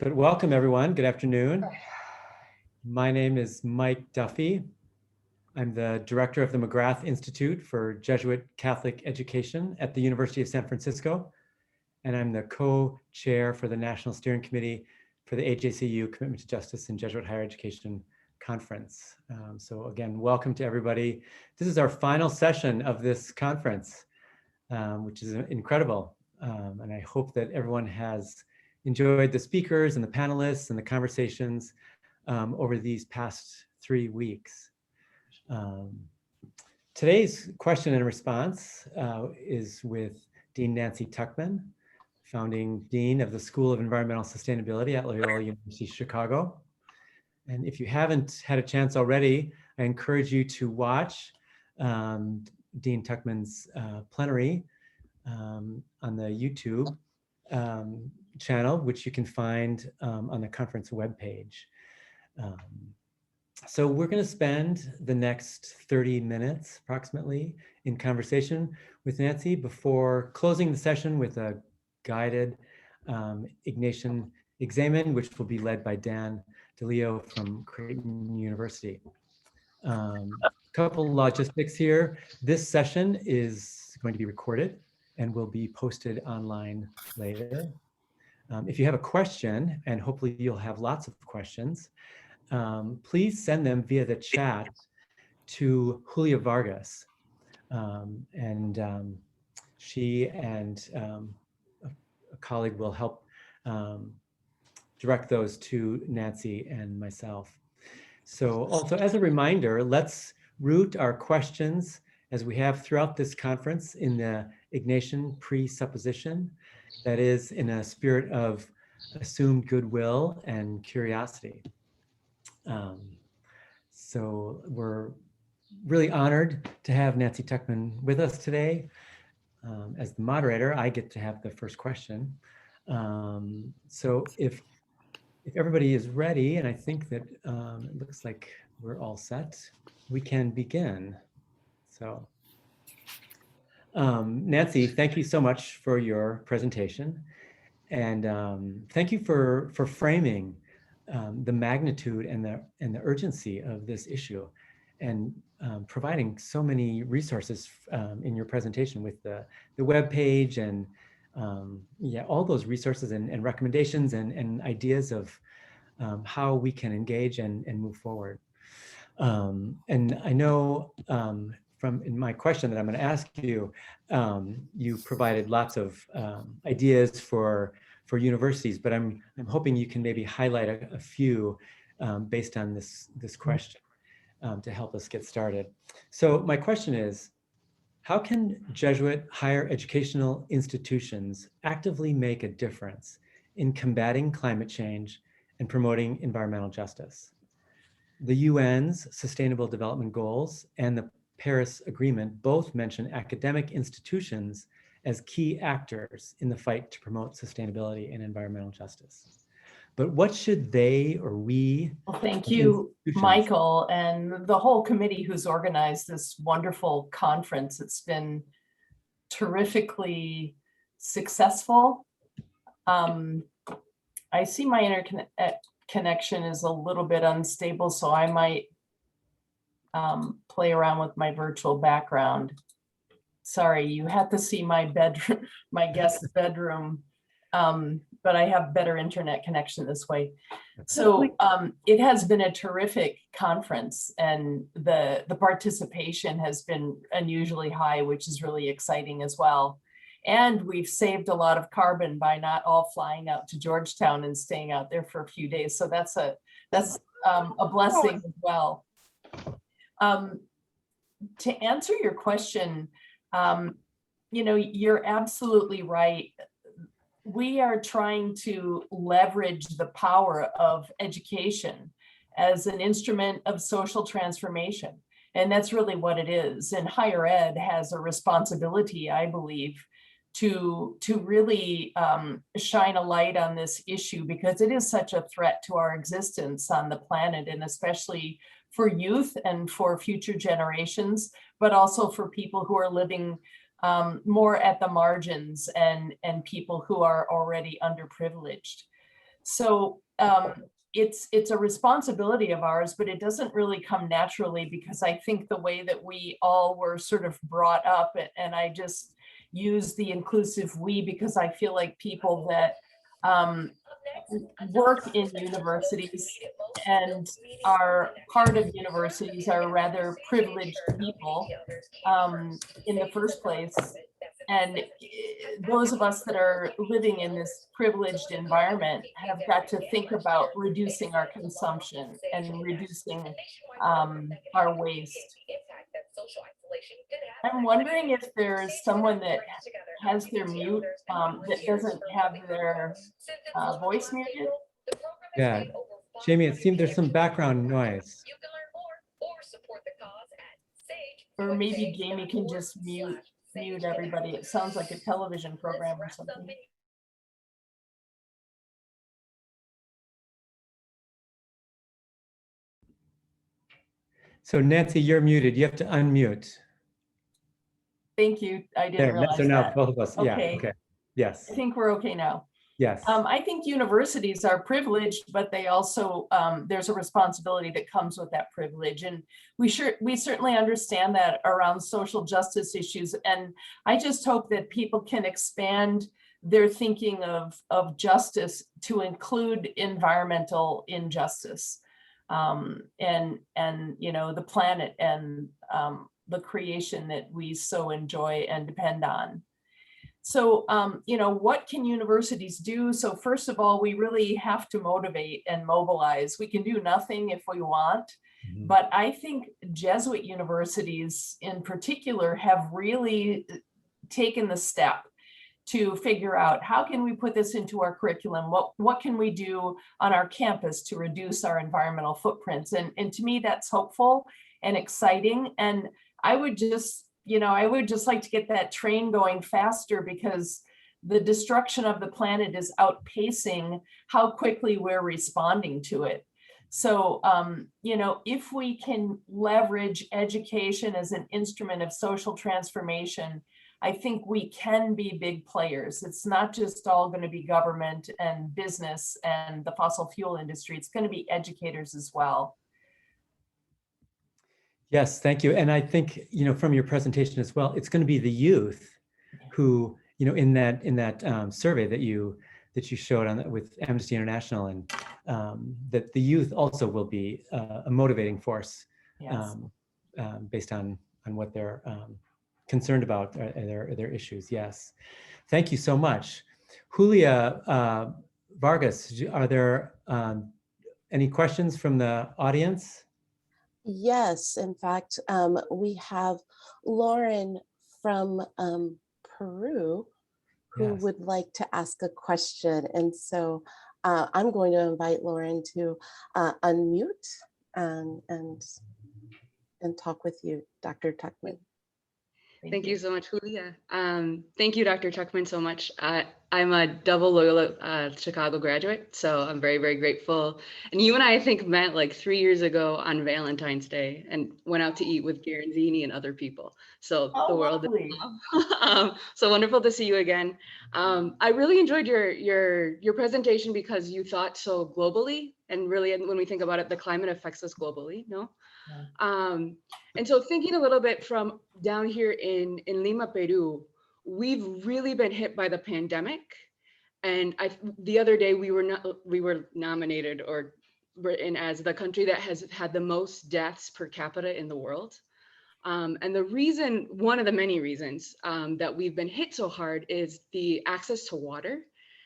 But welcome everyone, good afternoon. My name is Mike Duffy. I'm the director of the McGrath Institute for Jesuit Catholic Education at the University of San Francisco. And I'm the co-chair for the National Steering Committee for the AJCU Commitment to Justice in Jesuit Higher Education Conference. So again, welcome to everybody. This is our final session of this conference, which is incredible. And I hope that everyone has enjoyed the speakers and the panelists and the conversations over these past 3 weeks. Today's question and response is with Dean Nancy Tuckman, founding Dean of the School of Environmental Sustainability at Loyola University, Chicago. And if you haven't had a chance already, I encourage you to watch Dean Tuckman's Plenary on the YouTube channel, which you can find on the conference webpage. So we're going to spend the next 30 minutes approximately in conversation with Nancy before closing the session with a guided Ignatian examen, which will be led by Dan Deleo from Creighton University. Couple logistics here. This session is going to be recorded and will be posted online later. If you have a question, and hopefully you'll have lots of questions, please send them via the chat to Julia Vargas. She and a colleague will help direct those to Nancy and myself. So also as a reminder, let's root our questions as we have throughout this conference in the Ignatian presupposition, that is in a spirit of assumed goodwill and curiosity. So we're really honored to have Nancy Tuckman with us today. As the moderator, I get to have the first question. So if everybody is ready, and I think that it looks like we're all set, we can begin. So Nancy, thank you so much for your presentation. And thank you for framing the magnitude and the urgency of this issue, and providing so many resources in your presentation with the webpage and yeah, all those resources and recommendations and ideas of how we can engage and move forward. And I know from in my question that I'm going to ask you, you provided lots of ideas for universities, but I'm hoping you can maybe highlight a few based on this question to help us get started. So my question is, how can Jesuit higher educational institutions actively make a difference in combating climate change and promoting environmental justice? The UN's Sustainable Development Goals and the Paris Agreement both mention academic institutions as key actors in the fight to promote sustainability and environmental justice. But what should they or we? Well, thank you, Michael, and the whole committee who's organized this wonderful conference. It's been terrifically successful. I see my internet connection is a little bit unstable, so I might play around with my virtual background. Sorry, you had to see my bedroom, my guest bedroom, but I have better internet connection this way. So it has been a terrific conference, and the participation has been unusually high, which is really exciting as well. And we've saved a lot of carbon by not all flying out to Georgetown and staying out there for a few days. So that's a blessing as well. To answer your question, you know, you're absolutely right. We are trying to leverage the power of education as an instrument of social transformation. And that's really what it is. And higher ed has a responsibility, I believe, to really shine a light on this issue, because it is such a threat to our existence on the planet, and especially for youth and for future generations, but also for people who are living more at the margins and people who are already underprivileged. So it's a responsibility of ours, but it doesn't really come naturally, because I think the way that we all were sort of brought up, and I just use the inclusive we because I feel like people that work in universities and are part of universities are rather privileged people in the first place. And those of us that are living in this privileged environment have got to think about reducing our consumption and reducing our waste. I'm wondering if there's someone that has their mute that doesn't have their voice muted. Yeah, Jamie, it seems there's some background noise. Or maybe Jamie can just mute everybody. It sounds like a television program or something. So Nancy, you're muted. You have to unmute. Thank you. I didn't There, realize so now that. both of us. Yeah. Okay. Okay. Yes. I think we're okay now. Yes. I think universities are privileged, but they also, there's a responsibility that comes with that privilege. And we certainly understand that around social justice issues. And I just hope that people can expand their thinking of justice to include environmental injustice and you know, the planet and the creation that we so enjoy and depend on. So, you know, what can universities do? So first of all, we really have to motivate and mobilize. We can do nothing if we want, but I think Jesuit universities in particular have really taken the step to figure out how can we put this into our curriculum? What can we do on our campus to reduce our environmental footprints? And to me, that's hopeful and exciting. And I would just, you know, I would just like to get that train going faster, because the destruction of the planet is outpacing how quickly we're responding to it. So, you know, if we can leverage education as an instrument of social transformation, I think we can be big players. It's not just all going to be government and business and the fossil fuel industry. It's going to be educators as well. Yes, thank you. And I think, you know, from your presentation as well, it's going to be the youth who, you know, in that survey that you showed on with Amnesty International, and that the youth also will be a motivating force. Yes. Based on what they're concerned about their issues. Yes, thank you so much, Julia Vargas. Are there any questions from the audience? Yes, in fact, we have Lauren from Peru who would like to ask a question. And so I'm going to invite Lauren to unmute and talk with you, Dr. Tuckman. Thank you so much, Julia. Thank you, Dr. Tuckman, so much. I'm a double Loyola Chicago graduate, so I'm very, very grateful. And you and I think, met like 3 years ago on Valentine's Day and went out to eat with Garanzini and other people. So the world is so wonderful to see you again. I really enjoyed your presentation because you thought so globally, and really, when we think about it, the climate affects us globally, no? And so thinking a little bit from down here in Lima, Peru, we've really been hit by the pandemic. And the other day we were nominated or written as the country that has had the most deaths per capita in the world. And the reason, one of the many reasons that we've been hit so hard is the access to water.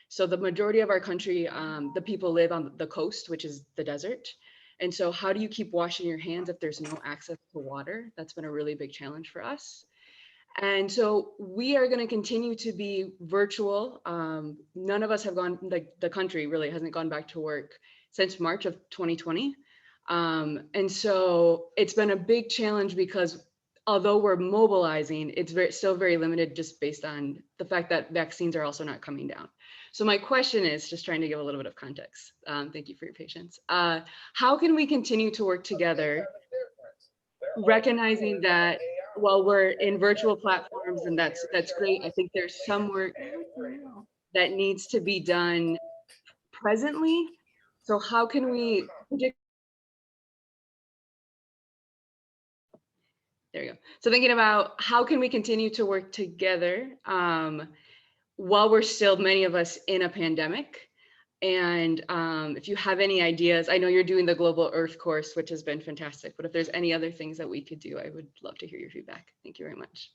So the majority of our country, the people live on the coast, which is the desert. And so how do you keep washing your hands if there's no access to water? That's been a really big challenge for us. And so we are going to continue to be virtual. None of us have gone, the country really hasn't gone back to work since March of 2020. And so it's been a big challenge because although we're mobilizing, it's still very limited just based on the fact that vaccines are also not coming down. So my question is, just trying to give a little bit of context. Thank you for your patience. How can we continue to work together, recognizing that while we're in virtual platforms, and that's great, I think there's some work that needs to be done presently. So how can we predict? There we go. So thinking about how can we continue to work together while we're still, many of us, in a pandemic. And if you have any ideas, I know you're doing the Global Earth course, which has been fantastic, but if there's any other things that we could do, I would love to hear your feedback. Thank you very much.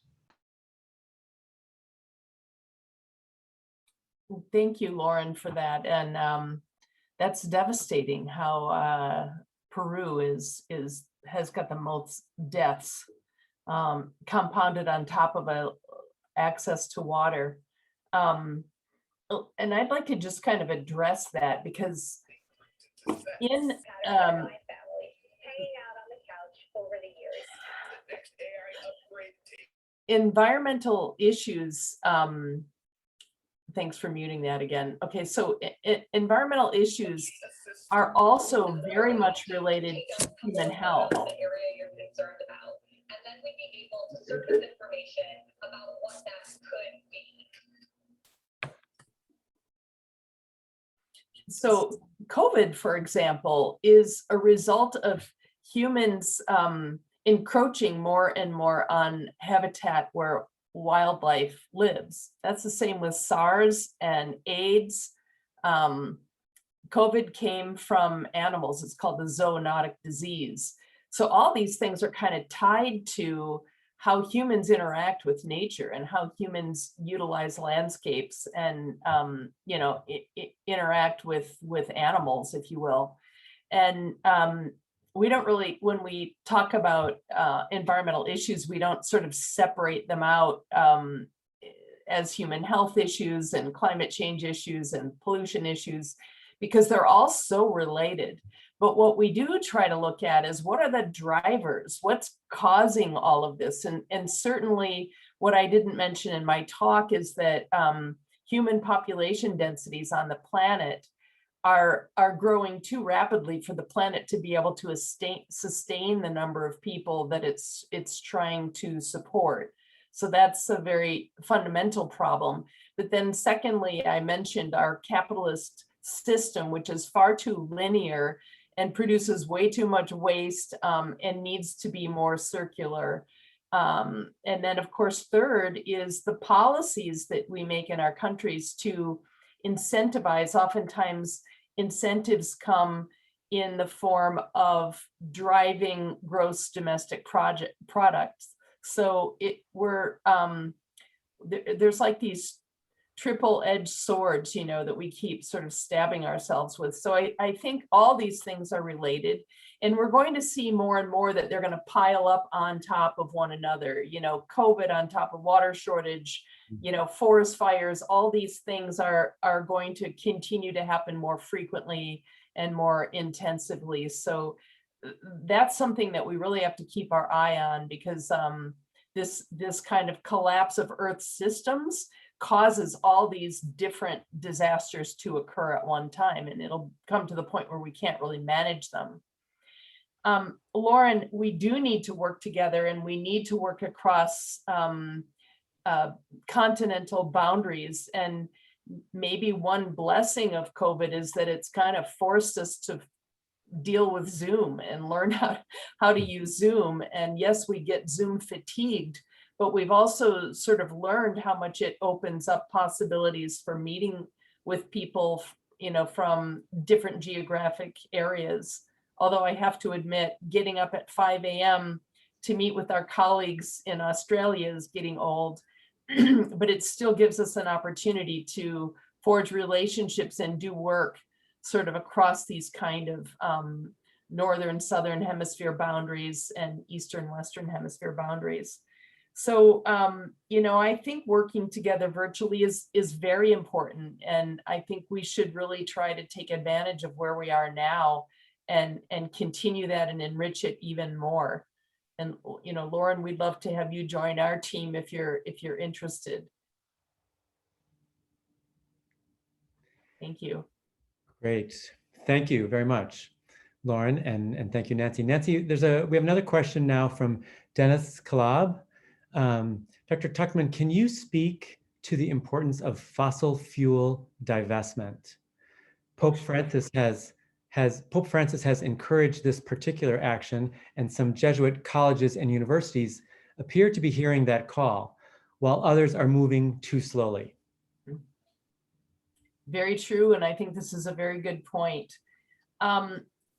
Thank you, Lauren, for that. And that's devastating how Peru has got the most deaths compounded on top of access to water. And I'd like to just kind of address that, because in environmental issues, thanks for muting that again. Okay, so environmental issues are also very much related to human health. And then we'd be able to surface information about what that could be. So COVID, for example, is a result of humans encroaching more and more on habitat where wildlife lives. That's the same with SARS and AIDS. COVID came from animals. It's called the zoonotic disease. So all these things are kind of tied to how humans interact with nature and how humans utilize landscapes and interact with animals, if you will. And we don't really, when we talk about environmental issues, we don't sort of separate them out as human health issues and climate change issues and pollution issues, because they're all so related. But what we do try to look at is, what are the drivers? What's causing all of this? And certainly what I didn't mention in my talk is that human population densities on the planet are growing too rapidly for the planet to be able to sustain the number of people that it's trying to support. So that's a very fundamental problem. But then secondly, I mentioned our capitalist system, which is far too linear and produces way too much waste and needs to be more circular. And then of course, third is the policies that we make in our countries to incentivize. Oftentimes incentives come in the form of driving gross domestic products. So there's like these triple-edged swords, that we keep sort of stabbing ourselves with. So I think all these things are related, and we're going to see more and more that they're going to pile up on top of one another. COVID on top of water shortage, forest fires. All these things are going to continue to happen more frequently and more intensively. So that's something that we really have to keep our eye on, because this kind of collapse of Earth systems causes all these different disasters to occur at one time, and it'll come to the point where we can't really manage them. Lauren, we do need to work together, and we need to work across continental boundaries. And maybe one blessing of COVID is that it's kind of forced us to deal with Zoom and learn how to use Zoom. And yes, we get Zoom fatigued, but we've also sort of learned how much it opens up possibilities for meeting with people, from different geographic areas. Although I have to admit, getting up at 5 a.m. to meet with our colleagues in Australia is getting old, but it still gives us an opportunity to forge relationships and do work sort of across these kind of northern, southern hemisphere boundaries and eastern, western hemisphere boundaries. So, I think working together virtually is very important. And I think we should really try to take advantage of where we are now and continue that and enrich it even more. And, Lauren, we'd love to have you join our team if you're interested. Thank you. Great. Thank you very much, Lauren, and thank you, Nancy. Nancy, we have another question now from Dennis Kalab. Dr. Tuckman, can you speak to the importance of fossil fuel divestment, Pope Francis has encouraged this particular action, and some Jesuit colleges and universities appear to be hearing that call, while others are moving too slowly. Very true, and I think this is a very good point.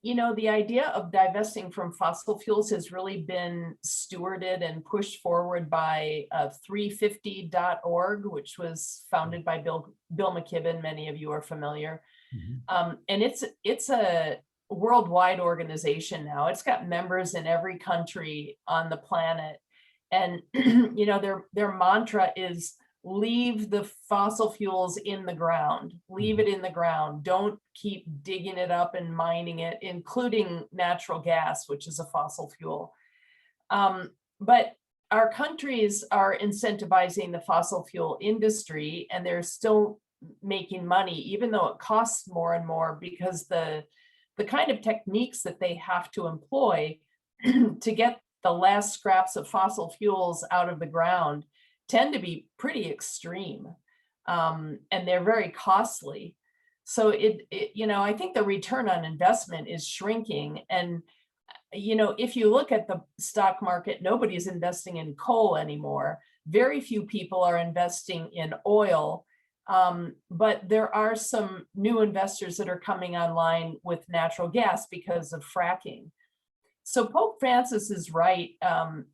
You know, the idea of divesting from fossil fuels has really been stewarded and pushed forward by 350.org, which was founded by Bill McKibben. Many of you are familiar. And it's a worldwide organization now. It's got members in every country on the planet. And you know, their mantra is leave the fossil fuels in the ground, leave it in the ground. Don't keep digging it up and mining it, including natural gas, which is a fossil fuel. But our countries are incentivizing the fossil fuel industry, and they're still making money, even though it costs more and more, because the kind of techniques that they have to employ to get the last scraps of fossil fuels out of the ground tend to be pretty extreme, and they're very costly. So you know, I think the return on investment is shrinking. And you know, if you look at the stock market, nobody's investing in coal anymore. Very few people are investing in oil, but there are some new investors that are coming online with natural gas because of fracking. So Pope Francis is right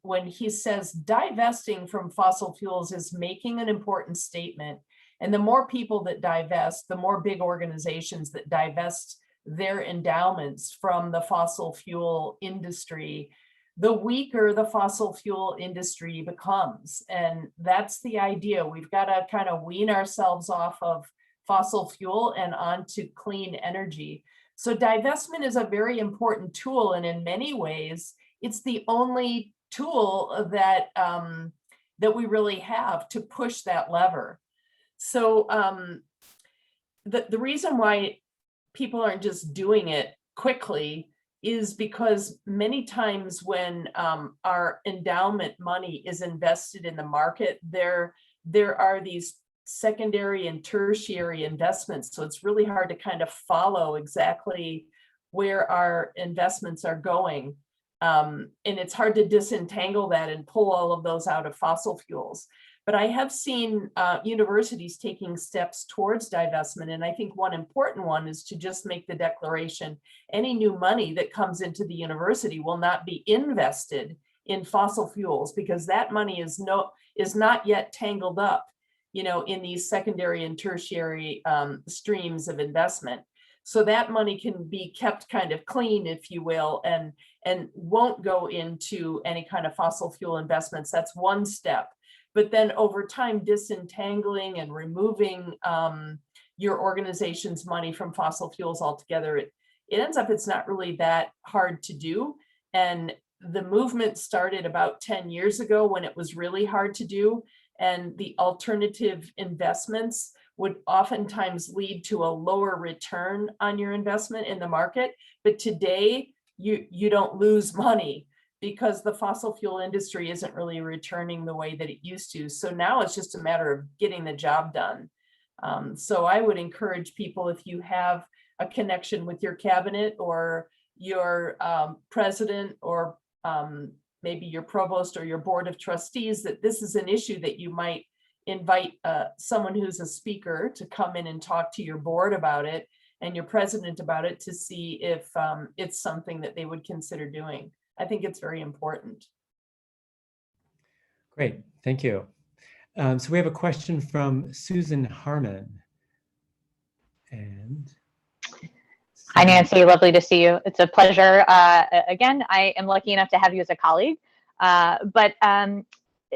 when he says divesting from fossil fuels is making an important statement. And the more people that divest, the more big organizations that divest their endowments from the fossil fuel industry, the weaker the fossil fuel industry becomes. And that's the idea. We've got to kind of wean ourselves off of fossil fuel and onto clean energy. So divestment is a very important tool, and in many ways, it's the only tool that that we really have to push that lever. So the reason why people aren't just doing it quickly is because many times when our endowment money is invested in the market, there are these secondary and tertiary investments. So it's really hard to kind of follow exactly where our investments are going. And it's hard to disentangle that and pull all of those out of fossil fuels. But I have seen universities taking steps towards divestment. And I think one important one is to just make the declaration, any new money that comes into the university will not be invested in fossil fuels, because that money is not yet tangled up, you know, in these secondary and tertiary streams of investment. So that money can be kept kind of clean, if you will, and won't go into any kind of fossil fuel investments. That's one step. But then over time, disentangling and removing your organization's money from fossil fuels altogether, it ends up, it's not really that hard to do. And the movement started about 10 years ago when it was really hard to do. And the alternative investments would oftentimes lead to a lower return on your investment in the market. But today, you don't lose money because the fossil fuel industry isn't really returning the way that it used to. So now it's just a matter of getting the job done. So I would encourage people, if you have a connection with your cabinet or your president or maybe your provost or your board of trustees, that this is an issue that you might invite someone who's a speaker to come in and talk to your board about it and your president about it, to see if it's something that they would consider doing. I think it's very important. Great, thank you. So we have a question from Susan Harmon. And hi, Nancy, lovely to see you. It's a pleasure. Again, I am lucky enough to have you as a colleague. But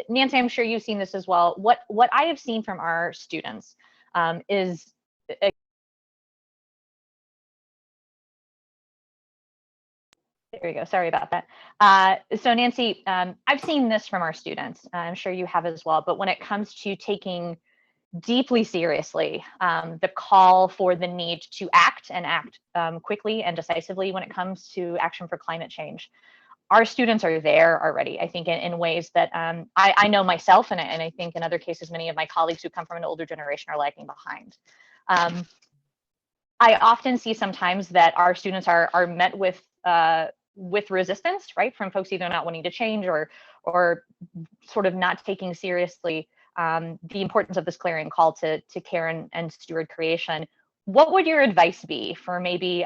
Nancy, I'm sure you've seen this as well. What I have seen from our students is there we go. Sorry about that. So Nancy, I've seen this from our students. I'm sure you have as well. But when it comes to taking deeply seriously the call for the need to act and act quickly and decisively when it comes to action for climate change, our students are there already, I think, in ways that I know myself, and I think in other cases, many of my colleagues who come from an older generation are lagging behind. I often see sometimes that our students are met with resistance, right, from folks either not wanting to change or sort of not taking seriously the importance of this clarion call to care and steward creation. What would your advice be for maybe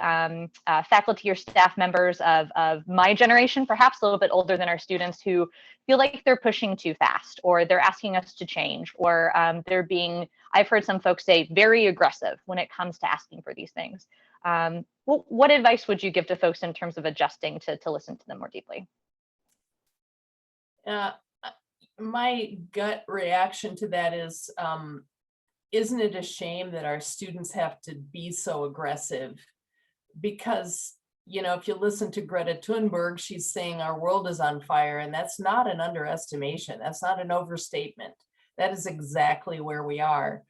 faculty or staff members of my generation, perhaps a little bit older than our students, who feel like they're pushing too fast, or they're asking us to change, or they're being, I've heard some folks say, very aggressive when it comes to asking for these things? What advice would you give to folks in terms of adjusting to listen to them more deeply? My gut reaction to that is, isn't it a shame that our students have to be so aggressive? Because, you know, if you listen to Greta Thunberg, she's saying our world is on fire, and that's not an underestimation. That's not an overstatement. That is exactly where we are.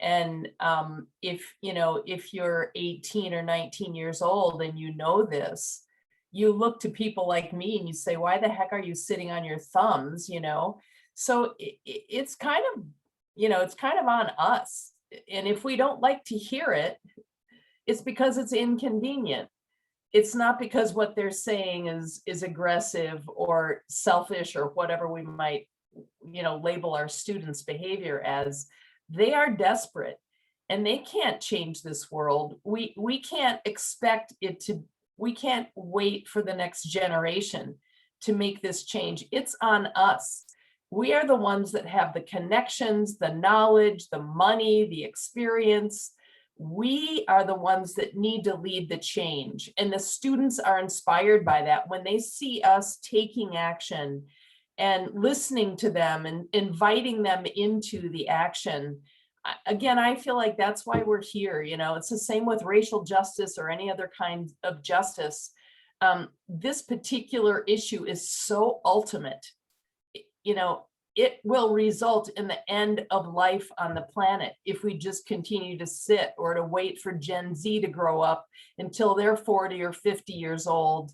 And if you're 18 or 19 years old and you know this, you look to people like me and you say, why the heck are you sitting on your thumbs? So it's kind of, it's kind of on us. And if we don't like to hear it, it's because it's inconvenient. It's not because what they're saying is aggressive or selfish or whatever we might, label our students' behavior as. They are desperate and they can't change this world. We can't expect it to, we can't wait for the next generation to make this change. It's on us. We are the ones that have the connections, the knowledge, the money, the experience. We are the ones that need to lead the change. And the students are inspired by that when they see us taking action and listening to them and inviting them into the action. Again, I feel like that's why we're here. It's the same with racial justice or any other kind of justice. This particular issue is so ultimate. It will result in the end of life on the planet if we just continue to sit or to wait for Gen Z to grow up until they're 40 or 50 years old,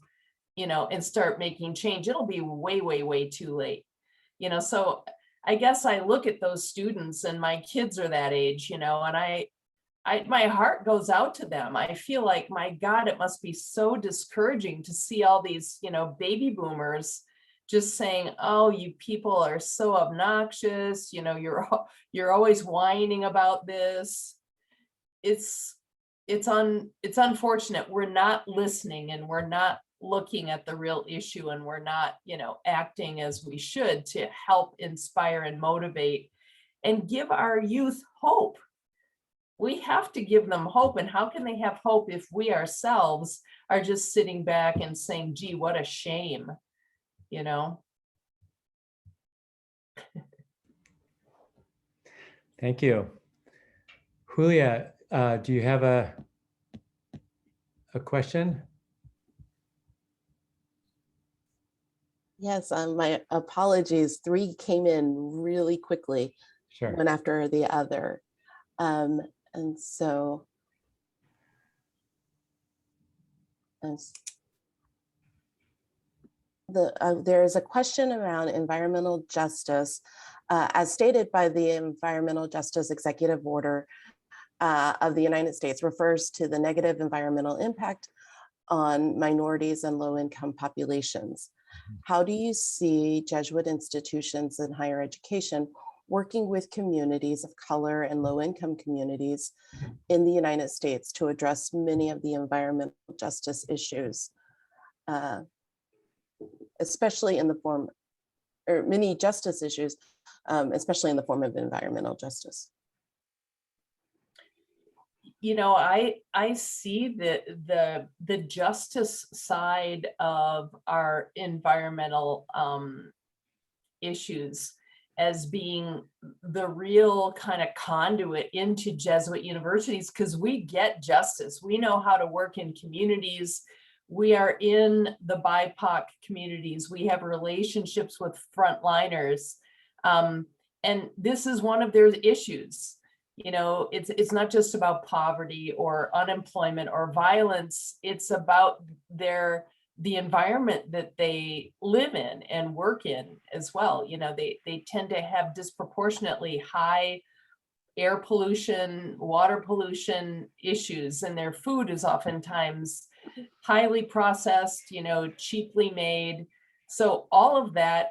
and start making change. It'll be way, way, way too late. So I guess I look at those students, and my kids are that age, and I my heart goes out to them. I feel like, my God, it must be so discouraging to see all these, baby boomers just saying, oh, you people are so obnoxious, you're always whining about this. It's unfortunate. We're not listening, and we're not looking at the real issue, and we're not, acting as we should to help inspire and motivate and give our youth hope. We have to give them hope. And how can they have hope if we ourselves are just sitting back and saying, gee, what a shame, Thank you. Julia, do you have a question? Yes, my apologies. 3 came in really quickly, Sure. one after the other. And so there is a question around environmental justice, as stated by the Environmental Justice Executive Order of the United States, refers to the negative environmental impact on minorities and low-income populations. How do you see Jesuit institutions in higher education working with communities of color and low-income communities in the United States to address many of the environmental justice issues, especially in the form, or many justice issues, especially in the form of environmental justice? I see the justice side of our environmental issues as being the real kind of conduit into Jesuit universities, because we get justice. We know how to work in communities. We are in the BIPOC communities. We have relationships with frontliners. And this is one of their issues. It's not just about poverty or unemployment or violence. It's about the environment that they live in and work in as well. They tend to have disproportionately high air pollution, water pollution issues, and their food is oftentimes highly processed, cheaply made. So all of that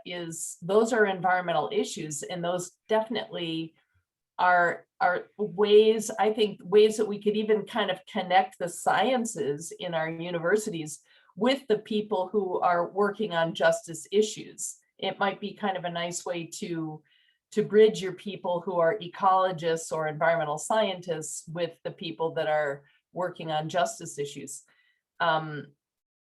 those are environmental issues, and those definitely are ways, I think, ways that we could even kind of connect the sciences in our universities with the people who are working on justice issues. It might be kind of a nice way to bridge your people who are ecologists or environmental scientists with the people that are working on justice issues.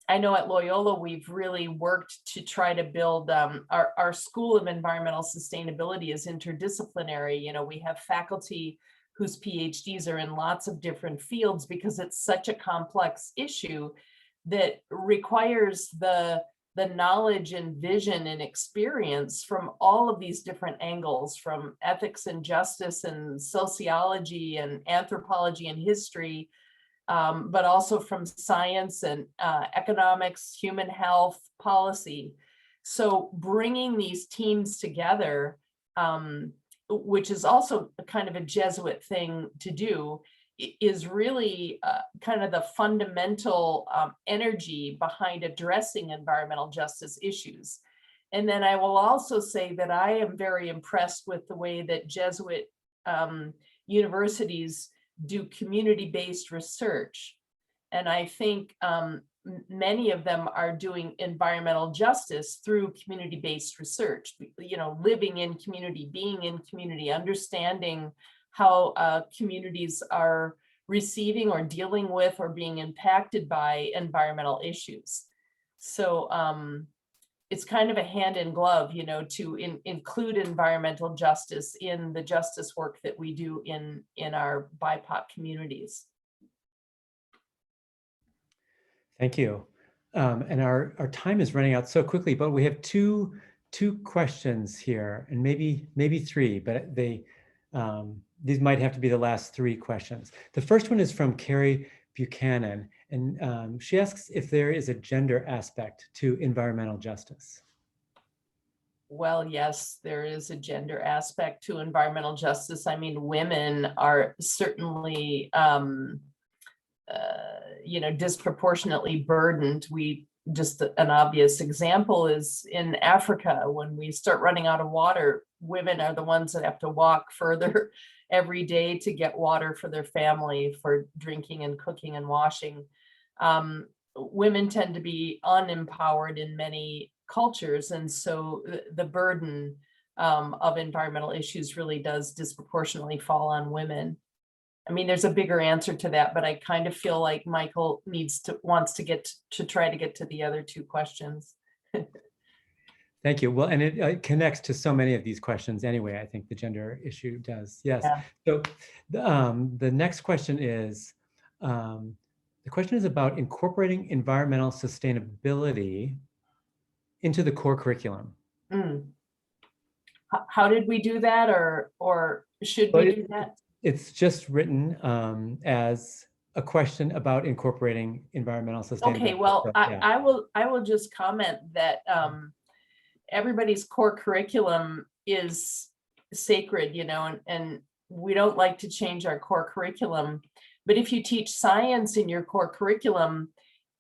I know at Loyola, we've really worked to try to build our School of Environmental Sustainability is interdisciplinary. We have faculty whose PhDs are in lots of different fields because it's such a complex issue that requires the knowledge and vision and experience from all of these different angles, from ethics and justice and sociology and anthropology and history, but also from science and economics, human health, policy. So bringing these teams together, which is also kind of a Jesuit thing to do, is really kind of the fundamental energy behind addressing environmental justice issues. And then I will also say that I am very impressed with the way that Jesuit universities do community-based research. And I think many of them are doing environmental justice through community-based research, living in community, being in community, understanding how communities are receiving or dealing with or being impacted by environmental issues. So it's kind of a hand in glove, to include environmental justice in the justice work that we do in our BIPOC communities. Thank you. And our time is running out so quickly, but we have two questions here, and maybe three, but these might have to be the last three questions. The first one is from Carrie Buchanan, and she asks if there is a gender aspect to environmental justice. Well, yes, there is a gender aspect to environmental justice. I mean, women are certainly, disproportionately burdened. Just an obvious example is in Africa, when we start running out of water, women are the ones that have to walk further every day to get water for their family, for drinking and cooking and washing. Women tend to be unempowered in many cultures, and so the burden of environmental issues really does disproportionately fall on women. I mean, there's a bigger answer to that, but I kind of feel like Michael wants to try to get to the other two questions. Thank you. Well, and it connects to so many of these questions anyway. I think the gender issue does. Yes. Yeah. So the next question is, the question is about incorporating environmental sustainability into the core curriculum. How did we do that, or should we do that? It's just written as a question about incorporating environmental sustainability. Okay, well, so, yeah. I will just comment that everybody's core curriculum is sacred, and we don't like to change our core curriculum. But if you teach science in your core curriculum,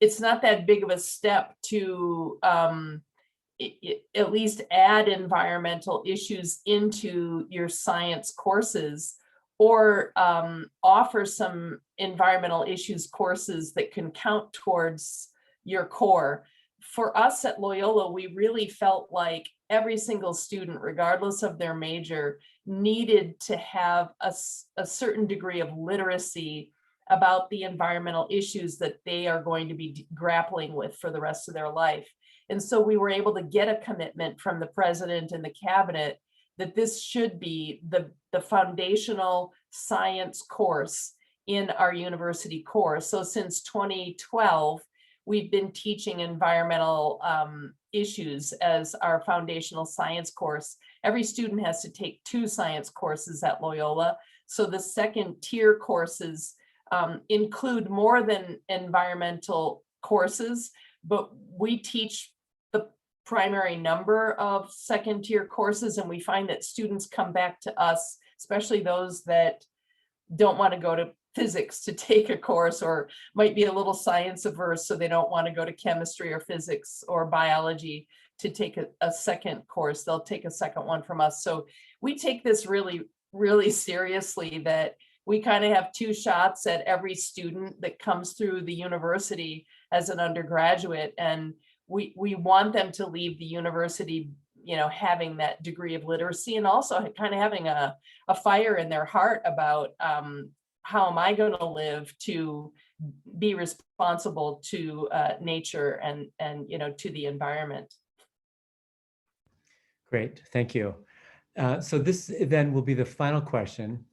it's not that big of a step to at least add environmental issues into your science courses, or offer some environmental issues courses that can count towards your core. For us at Loyola, we really felt like every single student, regardless of their major, needed to have a certain degree of literacy about the environmental issues that they are going to be grappling with for the rest of their life. And so we were able to get a commitment from the president and the cabinet that this should be the foundational science course in our university course. So since 2012, we've been teaching environmental issues as our foundational science course. Every student has to take 2 science courses at Loyola. So the second tier courses include more than environmental courses, but we teach the primary number of second tier courses, and we find that students come back to us especially those that don't want to go to physics to take a course, or might be a little science averse, so they don't want to go to chemistry or physics or biology to take a second course. They'll take a second one from us. So we take this really, really seriously, that we kind of have 2 shots at every student that comes through the university as an undergraduate. And we want them to leave the university, you know, having that degree of literacy, and also kind of having a fire in their heart about how am I going to live to be responsible to nature and you know, to the environment. Great, thank you. So this then will be the final question.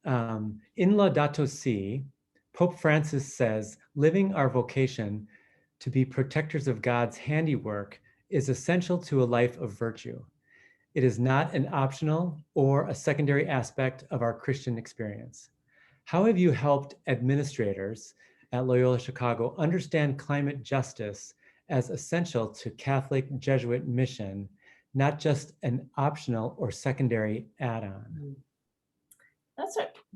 In Laudato Si, Pope Francis says, living our vocation to be protectors of God's handiwork is essential to a life of virtue. It is not an optional or a secondary aspect of our Christian experience. How have you helped administrators at Loyola Chicago understand climate justice as essential to Catholic Jesuit mission, not just an optional or secondary add-on?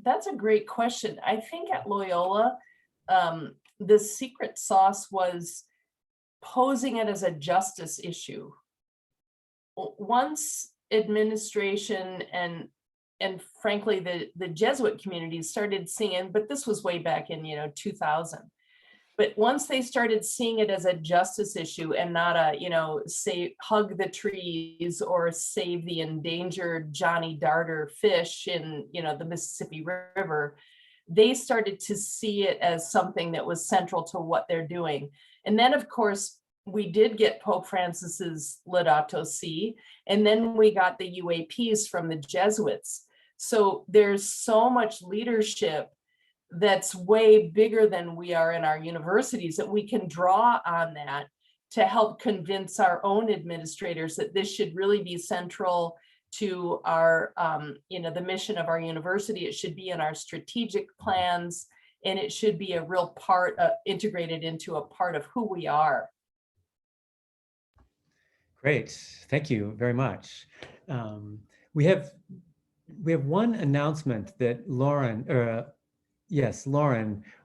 That's a great question. I think at Loyola, the secret sauce was posing it as a justice issue. Once administration and frankly the Jesuit community started seeing, but this was way back in 2000. But once they started seeing it as a justice issue and not a, say, hug the trees or save the endangered Johnny Darter fish in, the Mississippi River, they started to see it as something that was central to what they're doing. And then, of course, we did get Pope Francis's Laudato Si, and then we got the UAPs from the Jesuits. So there's so much leadership that's way bigger than we are in our universities, that we can draw on that to help convince our own administrators that this should really be central to our, the mission of our university. It should be in our strategic plans, and it should be a real part, integrated into a part of who we are. Great, thank you very much. We have one announcement that Lauren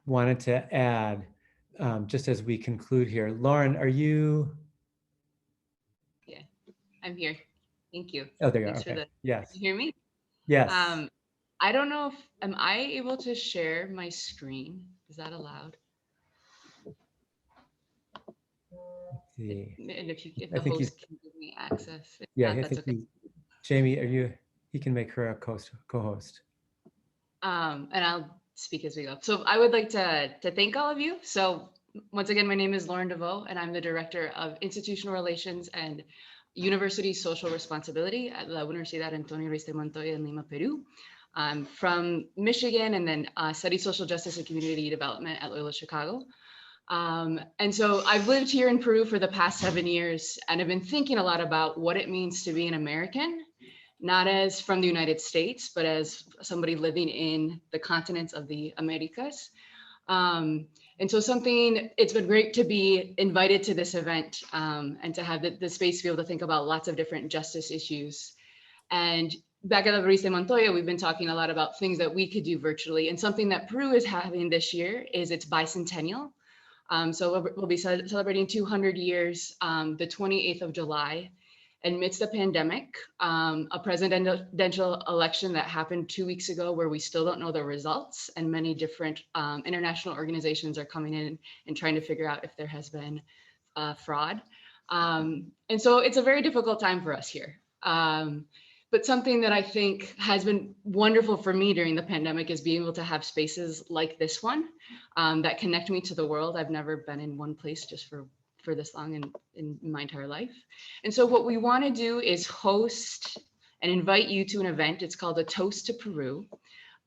wanted to add just as we conclude here. Lauren, are you? Yeah, I'm here. Thank you. Oh, there you Thanks are. Okay. Yes. Can you hear me? Yes. I don't know if, am I able to share my screen? Is that allowed? Let's see. And if the host can give me access. Yeah, not, I that's think okay. Jamie, he can make her a co-host. And I'll speak as we go. So I would like to thank all of you. So once again, my name is Lauren DeVoe, and I'm the Director of Institutional Relations and University Social Responsibility at La Universidad Antonio Ruiz de Montoya in Lima, Peru. I'm from Michigan, and then study social justice and community development at Loyola Chicago. And so I've lived here in Peru for the past 7 years, and I've been thinking a lot about what it means to be an American, not as from the United States, but as somebody living in the continents of the Americas. And so it's been great to be invited to this event and to have the space to be able to think about lots of different justice issues. And back at La Ruiz de Montoya, we've been talking a lot about things that we could do virtually. And something that Peru is having this year is its bicentennial. So we'll be celebrating 200 years, the 28th of July. Amidst the pandemic, a presidential election that happened 2 weeks ago where we still don't know the results, and many different international organizations are coming in and trying to figure out if there has been fraud. And so it's a very difficult time for us here. But something that I think has been wonderful for me during the pandemic is being able to have spaces like this one that connect me to the world. I've never been in one place just for this long in my entire life. And so what we want to do is host and invite you to an event. It's called A Toast to Peru.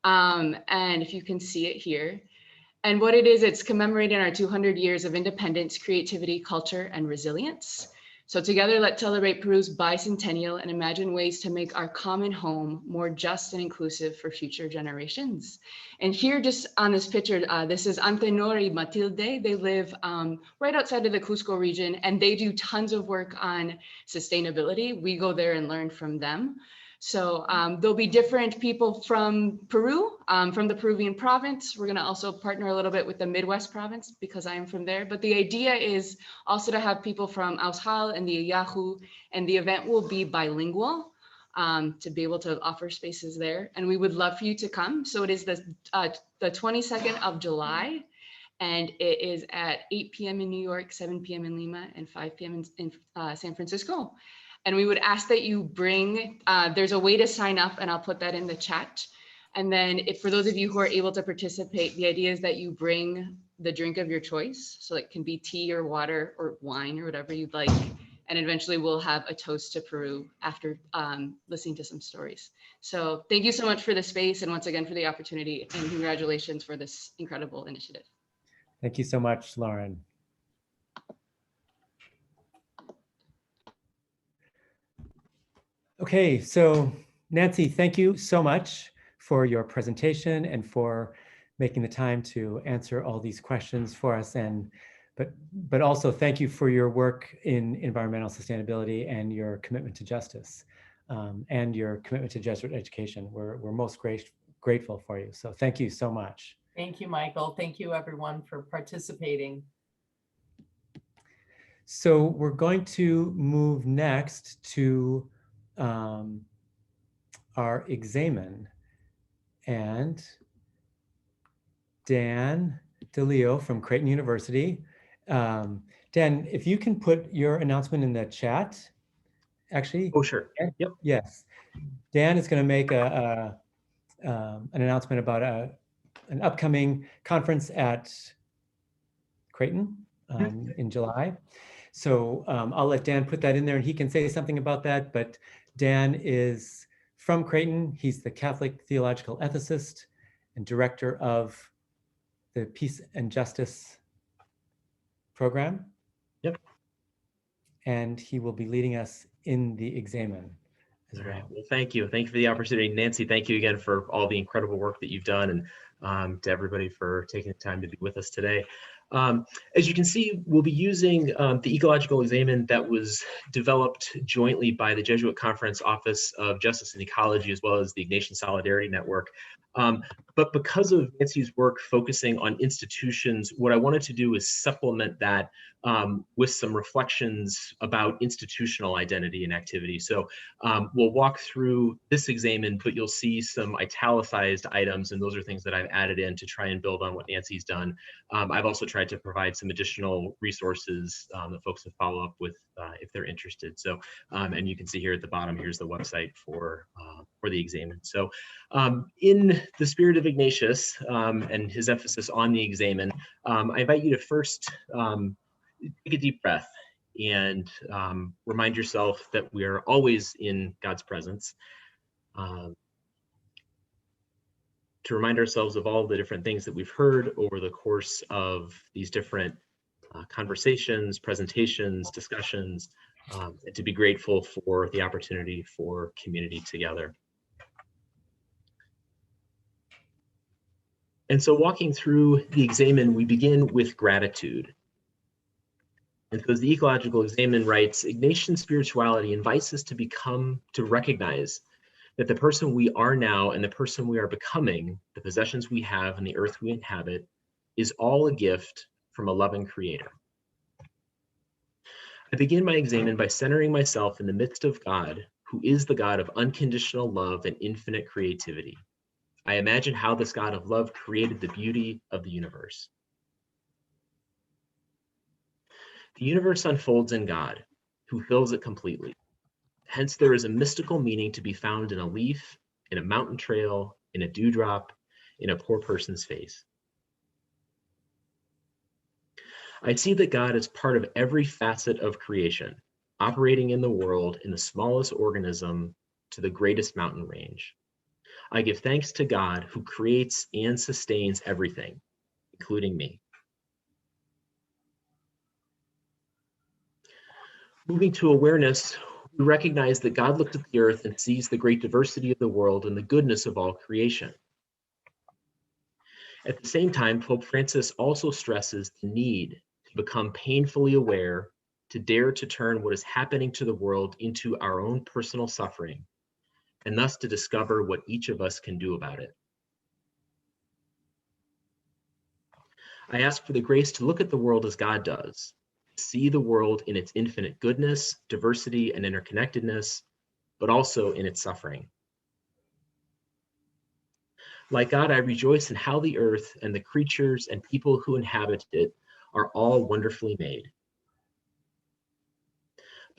And if you can see it here. And what it is, it's commemorating our 200 years of independence, creativity, culture, and resilience. So together, let's celebrate Peru's bicentennial and imagine ways to make our common home more just and inclusive for future generations. And here, just on this picture, this is Antenor y Matilde. They live right outside of the Cusco region, and they do tons of work on sustainability. We go there and learn from them. So there'll be different people from Peru, from the Peruvian province. We're gonna also partner a little bit with the Midwest province because I am from there. But the idea is also to have people from Aushal and the Yahoo, and the event will be bilingual to be able to offer spaces there. And we would love for you to come. So it is the 22nd of July, and it is at 8 p.m. in New York, 7 p.m. in Lima, and 5 p.m. in San Francisco. And we would ask that you bring, there's a way to sign up, and I'll put that in the chat. And then for those of you who are able to participate, the idea is that you bring the drink of your choice. So it can be tea or water or wine or whatever you'd like. And eventually we'll have a toast to Peru after listening to some stories. So thank you so much for the space, and once again for the opportunity, and congratulations for this incredible initiative. Thank you so much, Lauren. Okay, so Nancy, thank you so much for your presentation and for making the time to answer all these questions for us. But also thank you for your work in environmental sustainability and your commitment to justice and your commitment to Jesuit education. We're most grateful for you. So thank you so much. Thank you, Michael. Thank you, everyone, for participating. So we're going to move next to our examen, and Dan Deleo from Creighton University. Dan, if you can put your announcement in the chat, actually. Oh, sure. Yep. Yes. Dan is going to make an announcement about an upcoming conference at Creighton in July. So I'll let Dan put that in there and he can say something about that. But Dan is from Creighton. He's the Catholic theological ethicist and director of the Peace and Justice program. Yep. And he will be leading us in the examen as well. All right. Well, thank you. Thank you for the opportunity. Nancy, thank you again for all the incredible work that you've done, and to everybody for taking the time to be with us today. As you can see, we'll be using the Ecological examen that was developed jointly by the Jesuit Conference Office of Justice and Ecology, as well as the Ignatian Solidarity Network. But because of Nancy's work focusing on institutions, what I wanted to do is supplement that with some reflections about institutional identity and activity. So we'll walk through this examen, but you'll see some italicized items, and those are things that I've added in to try and build on what Nancy's done. I've also tried to provide some additional resources that folks can follow up with if they're interested. So, and you can see here at the bottom, here's the website for the examen. So in the spirit of Ignatius and his emphasis on the examen, I invite you to first take a deep breath and remind yourself that we are always in God's presence. To remind ourselves of all the different things that we've heard over the course of these different conversations, presentations, discussions, and to be grateful for the opportunity for community together. And so walking through the examen, we begin with gratitude. And so as the Ecological examen writes, Ignatian spirituality invites us to recognize that the person we are now and the person we are becoming, the possessions we have and the earth we inhabit, is all a gift from a loving creator. I begin my examen by centering myself in the midst of God, who is the God of unconditional love and infinite creativity. I imagine how this God of love created the beauty of the universe. The universe unfolds in God, who fills it completely. Hence, there is a mystical meaning to be found in a leaf, in a mountain trail, in a dewdrop, in a poor person's face. I see that God is part of every facet of creation, operating in the world in the smallest organism to the greatest mountain range. I give thanks to God who creates and sustains everything, including me. Moving to awareness, we recognize that God looks at the earth and sees the great diversity of the world and the goodness of all creation. At the same time, Pope Francis also stresses the need to become painfully aware, to dare to turn what is happening to the world into our own personal suffering, and thus to discover what each of us can do about it. I ask for the grace to look at the world as God does, see the world in its infinite goodness, diversity, and interconnectedness, but also in its suffering. Like God, I rejoice in how the earth and the creatures and people who inhabit it are all wonderfully made.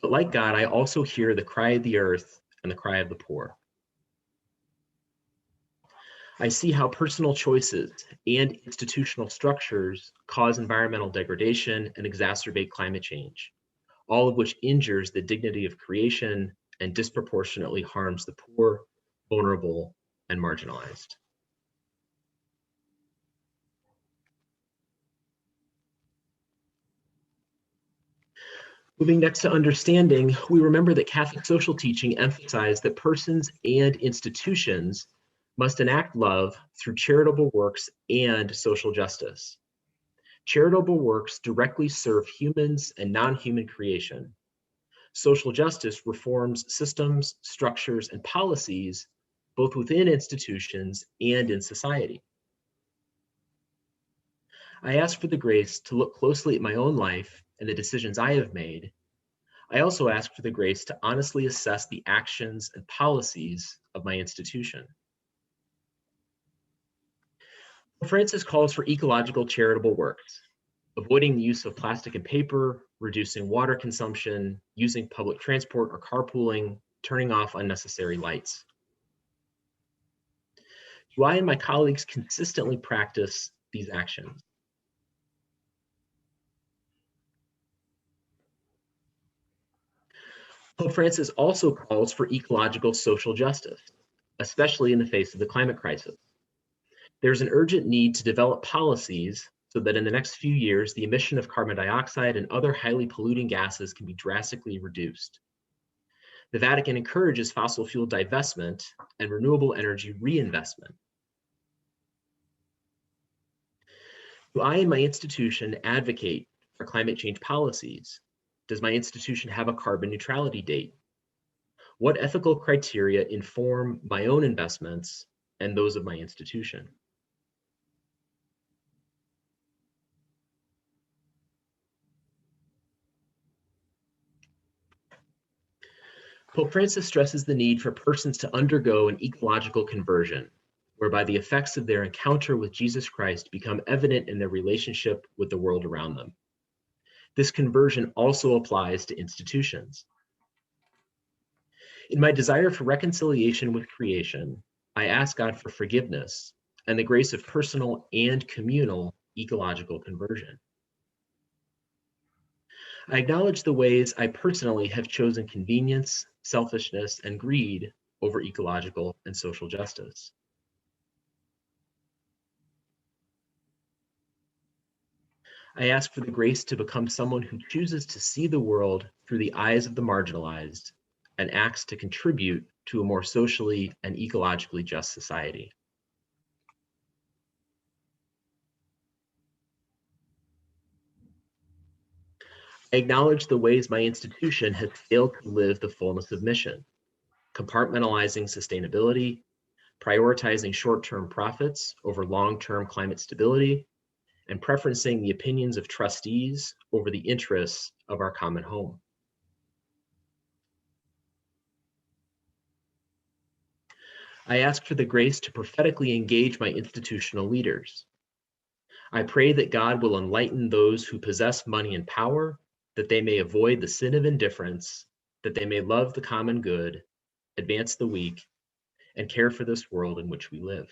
But like God, I also hear the cry of the earth and the cry of the poor. I see how personal choices and institutional structures cause environmental degradation and exacerbate climate change, all of which injures the dignity of creation and disproportionately harms the poor, vulnerable, and marginalized. Moving next to understanding, we remember that Catholic social teaching emphasized that persons and institutions must enact love through charitable works and social justice. Charitable works directly serve humans and non-human creation. Social justice reforms systems, structures, and policies, both within institutions and in society. I ask for the grace to look closely at my own life and the decisions I have made. I also ask for the grace to honestly assess the actions and policies of my institution. Francis calls for ecological charitable works, avoiding the use of plastic and paper, reducing water consumption, using public transport or carpooling, turning off unnecessary lights. Do I and my colleagues consistently practice these actions? Pope Francis also calls for ecological social justice, especially in the face of the climate crisis. There's an urgent need to develop policies so that in the next few years, the emission of carbon dioxide and other highly polluting gases can be drastically reduced. The Vatican encourages fossil fuel divestment and renewable energy reinvestment. Do I and my institution advocate for climate change policies? Does my institution have a carbon neutrality date? What ethical criteria inform my own investments and those of my institution? Pope Francis stresses the need for persons to undergo an ecological conversion, whereby the effects of their encounter with Jesus Christ become evident in their relationship with the world around them. This conversion also applies to institutions. In my desire for reconciliation with creation, I ask God for forgiveness and the grace of personal and communal ecological conversion. I acknowledge the ways I personally have chosen convenience, selfishness, and greed over ecological and social justice. I ask for the grace to become someone who chooses to see the world through the eyes of the marginalized and acts to contribute to a more socially and ecologically just society. I acknowledge the ways my institution has failed to live the fullness of mission, compartmentalizing sustainability, prioritizing short-term profits over long-term climate stability, and preferencing the opinions of trustees over the interests of our common home. I ask for the grace to prophetically engage my institutional leaders. I pray that God will enlighten those who possess money and power, that they may avoid the sin of indifference, that they may love the common good, advance the weak, and care for this world in which we live.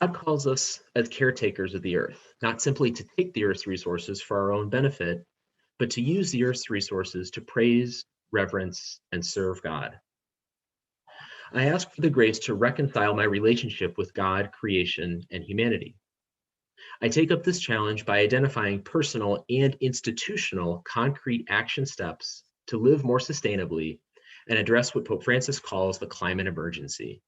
God calls us as caretakers of the earth, not simply to take the earth's resources for our own benefit, but to use the earth's resources to praise, reverence, and serve God. I ask for the grace to reconcile my relationship with God, creation, and humanity. I take up this challenge by identifying personal and institutional concrete action steps to live more sustainably and address what Pope Francis calls the climate emergency.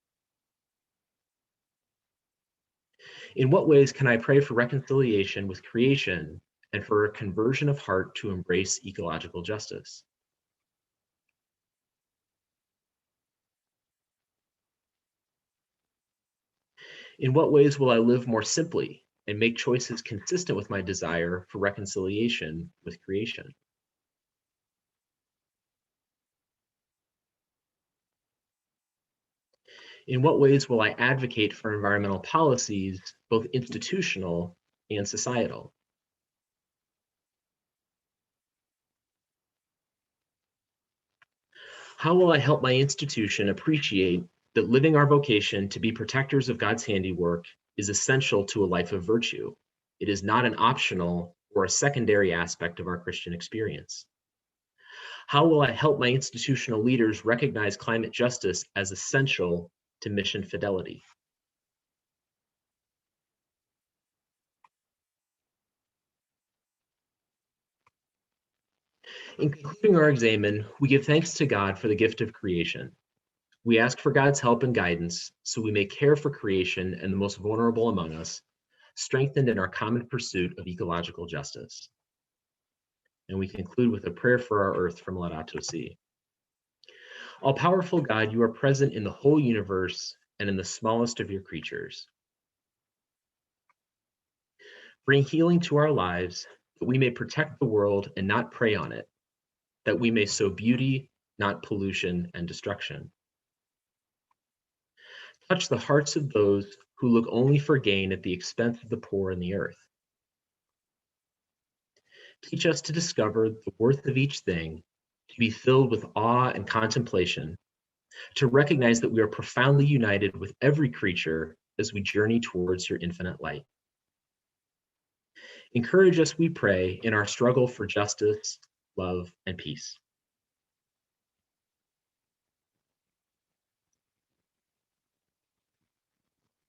In what ways can I pray for reconciliation with creation and for a conversion of heart to embrace ecological justice. In what ways will I live more simply and make choices consistent with my desire for reconciliation with creation? In what ways will I advocate for environmental policies, both institutional and societal? How will I help my institution appreciate that living our vocation to be protectors of God's handiwork is essential to a life of virtue? It is not an optional or a secondary aspect of our Christian experience. How will I help my institutional leaders recognize climate justice as essential to mission fidelity? In concluding our examen, we give thanks to God for the gift of creation. We ask for God's help and guidance so we may care for creation and the most vulnerable among us, strengthened in our common pursuit of ecological justice. And we conclude with a prayer for our earth from Laudato Si. All-powerful God, you are present in the whole universe and in the smallest of your creatures. Bring healing to our lives that we may protect the world and not prey on it, that we may sow beauty, not pollution and destruction. Touch the hearts of those who look only for gain at the expense of the poor and the earth. Teach us to discover the worth of each thing, to be filled with awe and contemplation, to recognize that we are profoundly united with every creature as we journey towards your infinite light. Encourage us, we pray, in our struggle for justice, love, and peace.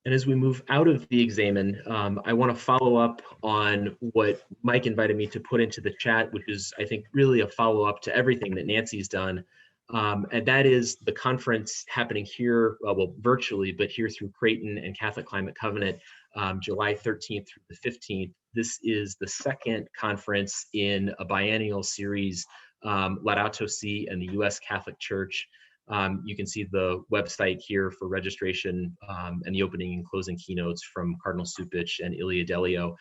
And as we move out of the examen, I want to follow up on what Mike invited me to put into the chat, which is, I think, really a follow-up to everything that Nancy's done. And that is the conference happening here, well, virtually, but here through Creighton and Catholic Climate Covenant, July 13th through the 15th. This is the second conference in a biennial series, Laudato Si and the U.S. Catholic Church. You can see the website here for registration and the opening and closing keynotes from Cardinal Supich and Ilya Deleo.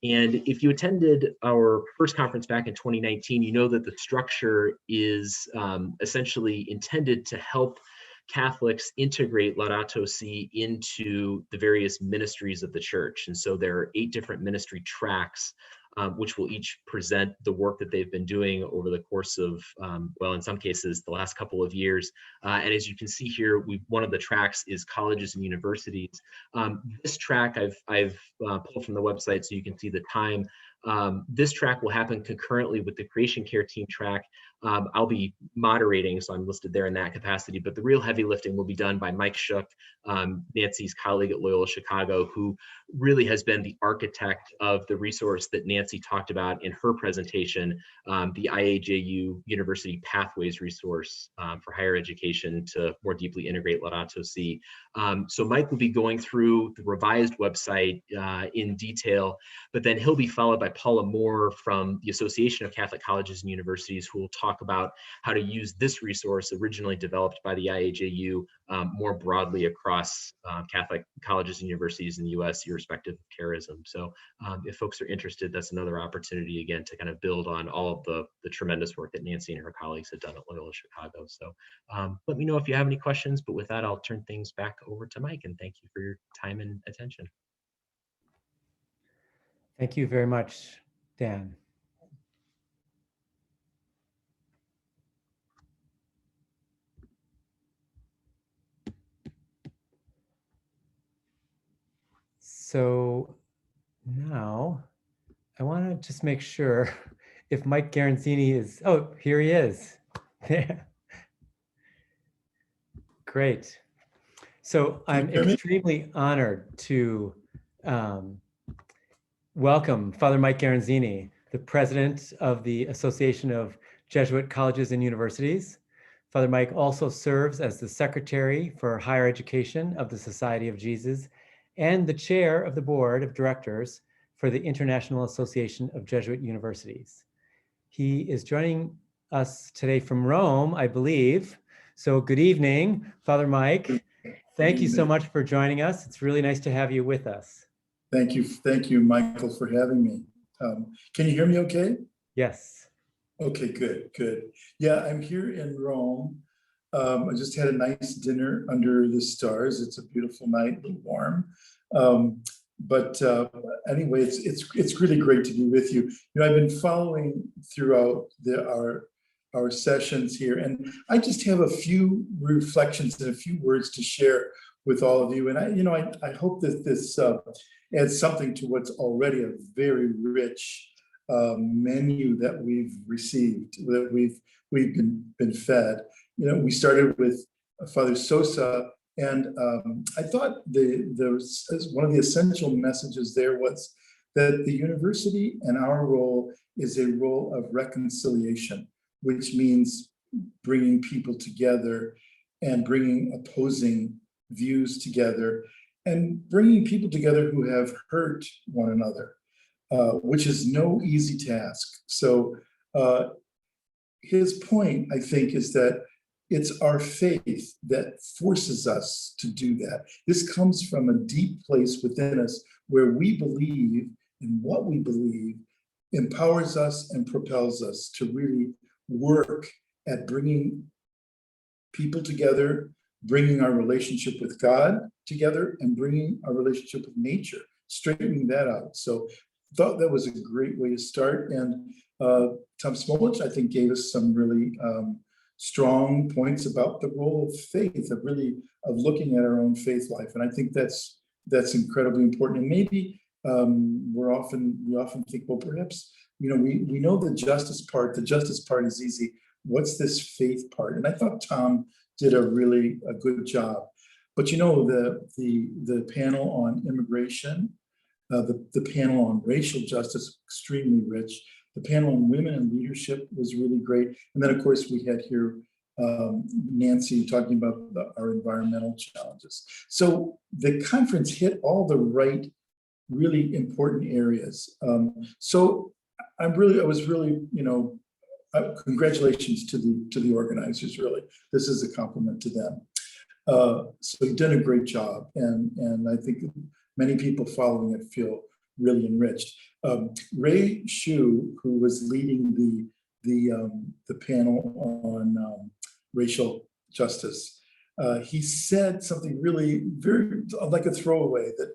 And if you attended our first conference back in 2019, you know that the structure is essentially intended to help Catholics integrate Laudato Si into the various ministries of the church. And so there are 8 different ministry tracks, which will each present the work that they've been doing over the course of, well, in some cases, the last couple of years. And as you can see here, one of the tracks is colleges and universities. This track I've pulled from the website so you can see the time. This track will happen concurrently with the Creation Care Team track. I'll be moderating, so I'm listed there in that capacity, but the real heavy lifting will be done by Mike Shook, Nancy's colleague at Loyola Chicago, who really has been the architect of the resource that Nancy talked about in her presentation, the IAJU University Pathways resource for higher education to more deeply integrate Laudato Si. So Mike will be going through the revised website in detail, but then he'll be followed by Paula Moore from the Association of Catholic Colleges and Universities, who will talk about how to use this resource originally developed by the IAJU more broadly across Catholic colleges and universities in the US, irrespective of charism. So if folks are interested, that's another opportunity, again, to kind of build on all of the tremendous work that Nancy and her colleagues have done at Loyola Chicago. So let me know if you have any questions, but with that, I'll turn things back over to Mike, and thank you for your time and attention. Thank you very much, Dan. So now I want to just make sure if Mike Garanzini is, oh, here he is. Great. So I'm extremely honored to welcome Father Mike Garanzini, the president of the Association of Jesuit Colleges and Universities. Father Mike also serves as the secretary for higher education of the Society of Jesus and the chair of the board of directors for the International Association of Jesuit Universities. He is joining us today from Rome, I believe. So good evening, Father Mike. Thank you so much for joining us. It's really nice to have you with us. Thank you, Michael, for having me. Can you hear me okay? Yes. Okay, good. Yeah, I'm here in Rome. I just had a nice dinner under the stars. It's a beautiful night, a little warm. But anyway, it's really great to be with you. You know, I've been following throughout our sessions here, and I just have a few reflections and a few words to share with all of you. And I hope that this adds something to what's already a very rich menu that we've received, that we've been fed. You know, we started with Father Sosa, and I thought one of the essential messages there was that the university and our role is a role of reconciliation, which means bringing people together and bringing opposing views together and bringing people together who have hurt one another, which is no easy task. So his point, I think, is that it's our faith that forces us to do that. This comes from a deep place within us where we believe, and what we believe empowers us and propels us to really work at bringing people together, bringing our relationship with God together, and bringing our relationship with nature, straightening that out. So I thought that was a great way to start. And Tom Smolich, I think, gave us some really strong points about the role of faith, of looking at our own faith life. And I think that's incredibly important. And maybe we often think, well, perhaps, we know the justice part. The justice part is easy. What's this faith part? And I thought Tom did a good job. But the panel on immigration, the panel on racial justice, extremely rich. The panel on women and leadership was really great. And then, of course, we had here Nancy talking about our environmental challenges. So the conference hit all the right, really important areas. So congratulations to the organizers, really. This is a compliment to them. So you've done a great job. And I think many people following it feel really enriched. Ray Shu, who was leading the panel on racial justice, he said something really very like a throwaway that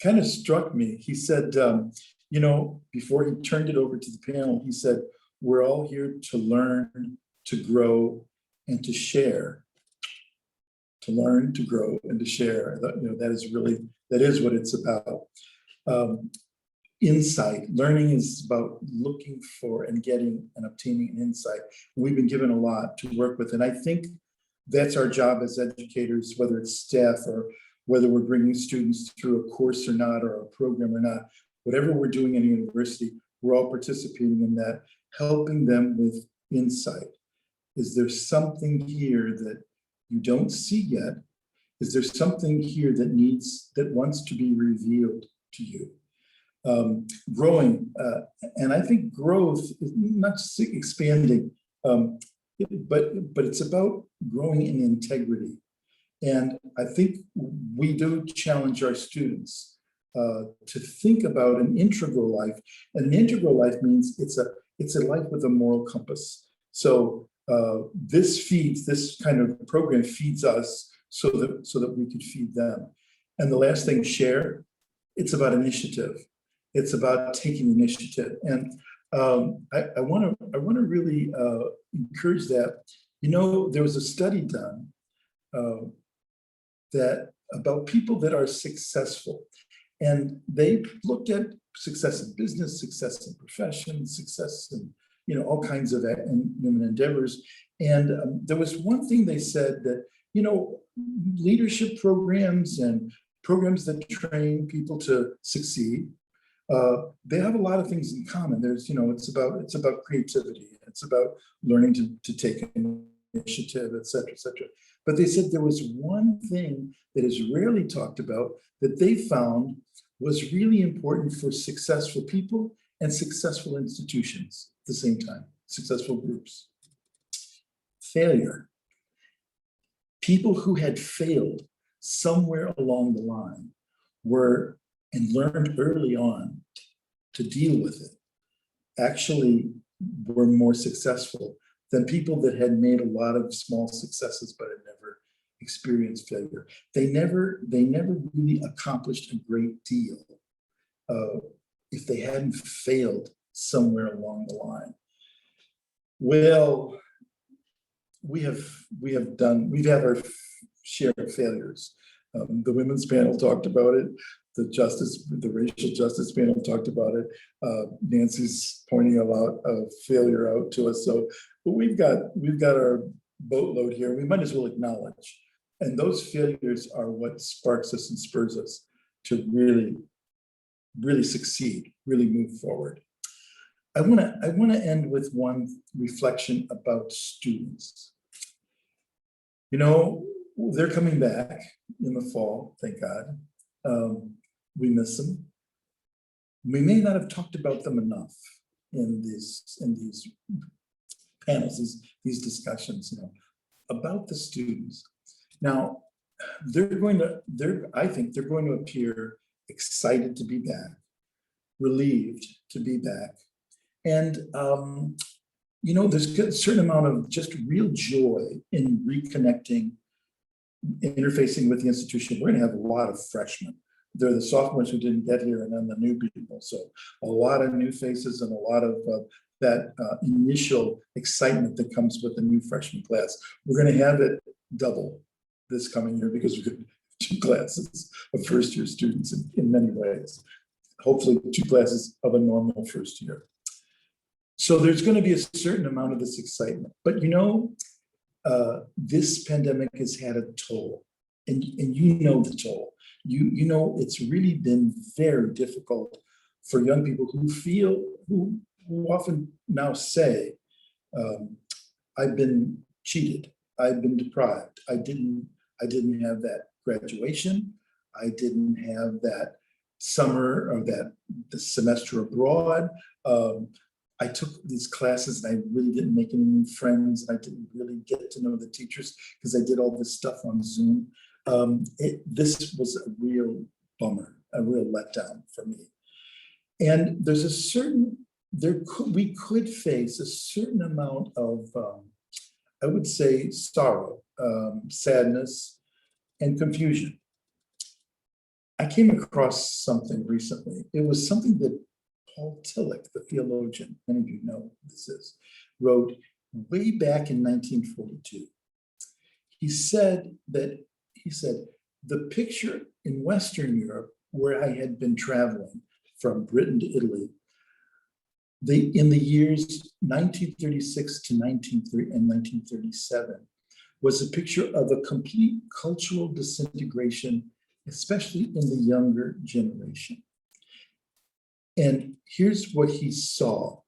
kind of struck me. He said, before he turned it over to the panel, he said, "We're all here to learn, to grow, and to share." To learn, to grow, and to share. That is what it's about. Insight. Learning is about looking for and getting and obtaining an insight. We've been given a lot to work with, and I think that's our job as educators, whether it's staff or whether we're bringing students through a course or not, or a program or not. Whatever we're doing in a university, we're all participating in that, helping them with insight. Is there something here that you don't see yet? Is there something here that wants to be revealed to you? Growing, and I think growth is not just expanding, but it's about growing in integrity. And I think we do challenge our students to think about an integral life. And an integral life means it's a life with a moral compass. So this kind of program feeds us so that we could feed them. And the last thing, share. It's about initiative. It's about taking initiative. And I want to really encourage that. There was a study done about people that are successful, and they looked at success in business, success in profession, success in all kinds of human endeavors. And there was one thing they said that leadership programs and programs that train people to succeed, they have a lot of things in common. There's it's about creativity, it's about learning to take initiative, et cetera, et cetera. But they said there was one thing that is rarely talked about that they found was really important for successful people and successful institutions at the same time, successful groups. Failure. People who had failed somewhere along the line were, and learned early on to deal with it, actually were more successful than people that had made a lot of small successes but had never experienced failure. They never really accomplished a great deal if they hadn't failed somewhere along the line. Well, we've had our share of failures. The women's panel talked about it. The racial justice panel talked about it. Nancy's pointing a lot of failure out to us. So, but we've got our boatload here. We might as well acknowledge. And those failures are what sparks us and spurs us to really, really succeed, really move forward. I want to end with one reflection about students. You know, they're coming back in the fall, thank God. We miss them. We may not have talked about them enough in these panels, these discussions, you know, about the students. Now, I think they're going to appear excited to be back, relieved to be back. And, you know, there's a certain amount of just real joy in reconnecting, interfacing with the institution. We're going to have a lot of freshmen. They're the sophomores who didn't get here and then the new people. So a lot of new faces and a lot of that initial excitement that comes with the new freshman class. We're going to have it double this coming year because we're going to have 2 classes of first-year students in many ways. Hopefully 2 classes of a normal first year. So there's going to be a certain amount of this excitement. But you know, this pandemic has had a toll, and you know the toll. You know, it's really been very difficult for young people who often now say, I've been cheated, I've been deprived, I didn't have that graduation, I didn't have that summer or the semester abroad. I took these classes and I really didn't make any new friends. I didn't really get to know the teachers because I did all this stuff on Zoom. This was a real bummer, a real letdown for me. And there's we could face a certain amount of, I would say, sorrow, sadness, and confusion. I came across something recently. It was something that Paul Tillich, the theologian, many of you know who this is, wrote way back in 1942. He said, the picture in Western Europe, where I had been traveling from Britain to Italy, in the years 1936 to 1937, was a picture of a complete cultural disintegration, especially in the younger generation. And here's what he saw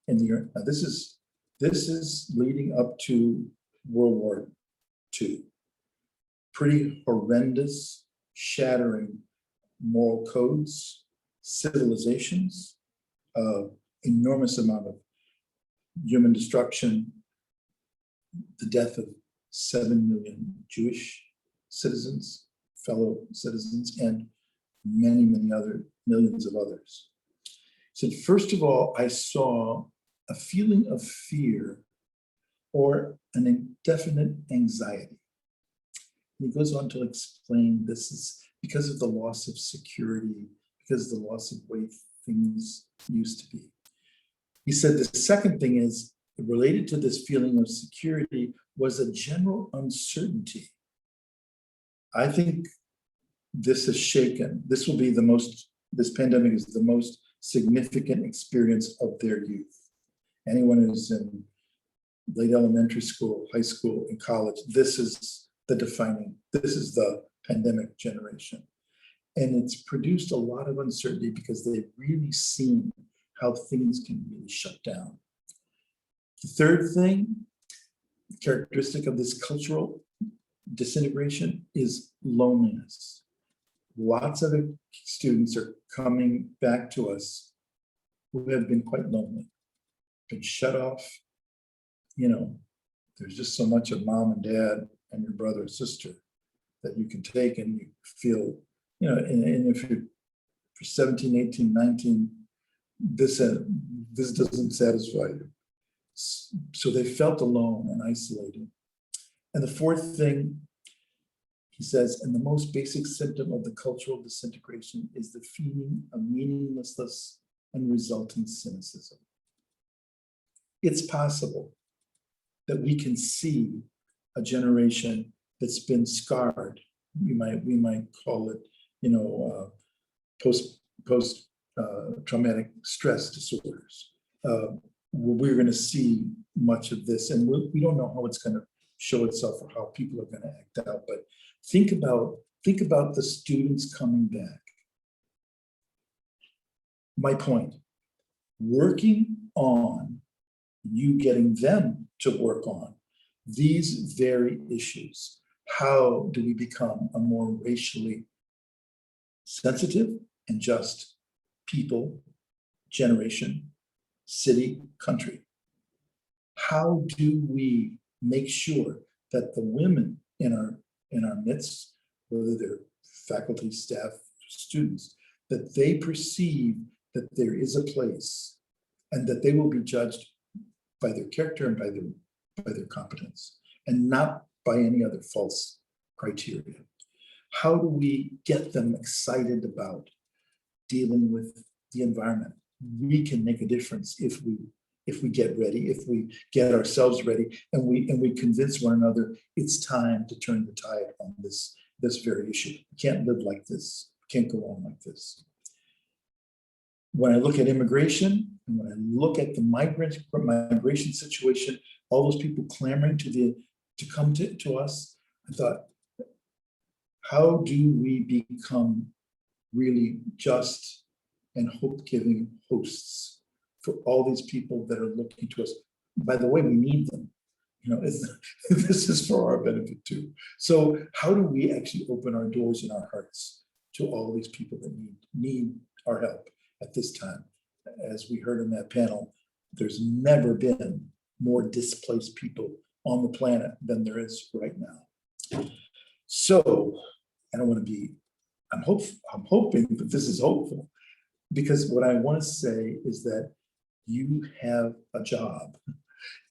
in the year. Now this is leading up to World War II. Pretty horrendous, shattering moral codes, civilizations, enormous amount of human destruction, the death of 7 million Jewish citizens, fellow citizens, and many, many other millions of others. So first of all, I saw a feeling of fear or an indefinite anxiety. And he goes on to explain this is because of the loss of security, because of the loss of the way things used to be. He said the second thing is related to this feeling of security was a general uncertainty. I think this is shaken. This pandemic is the most significant experience of their youth. Anyone who's in late elementary school, high school, and college, this is the pandemic generation. And it's produced a lot of uncertainty because they've really seen how things can really shut down. The third thing, characteristic of this cultural disintegration, is loneliness. lots of the students are coming back to us who have been quite lonely, been shut off. You know, there's just so much of mom and dad and your brother or sister that you can take, and you feel, you know, and if you're 17, 18, 19, this doesn't satisfy you. So they felt alone and isolated. And the fourth thing, he says, and the most basic symptom of the cultural disintegration is the feeling of meaninglessness and resulting cynicism. It's possible that we can see a generation that's been scarred. We might call it, you know, post traumatic stress disorders. We're going to see much of this, and we don't know how it's going to show itself or how people are going to act out. But think about the students coming back. My point, working on you getting them to work on these very issues. How do we become a more racially sensitive and just people, generation, city, country? How do we make sure that the women in our midst, whether they're faculty, staff, students, that they perceive that there is a place and that they will be judged by their character and by their competence, and not by any other false criteria? How do we get them excited about dealing with the environment? We can make a difference if we get ready, if we get ourselves ready, and we convince one another it's time to turn the tide on this very issue. We can't live like this. We can't go on like this. When I look at immigration, and when I look at the migration situation, all those people clamoring to come to us, I thought, how do we become really just and hope-giving hosts for all these people that are looking to us? By the way, we need them. You know, this is for our benefit too. So how do we actually open our doors and our hearts to all these people that need our help at this time? As we heard in that panel, there's never been more displaced people on the planet than there is right now. So I don't want to be, I'm hoping that this is hopeful, because what I want to say is that you have a job.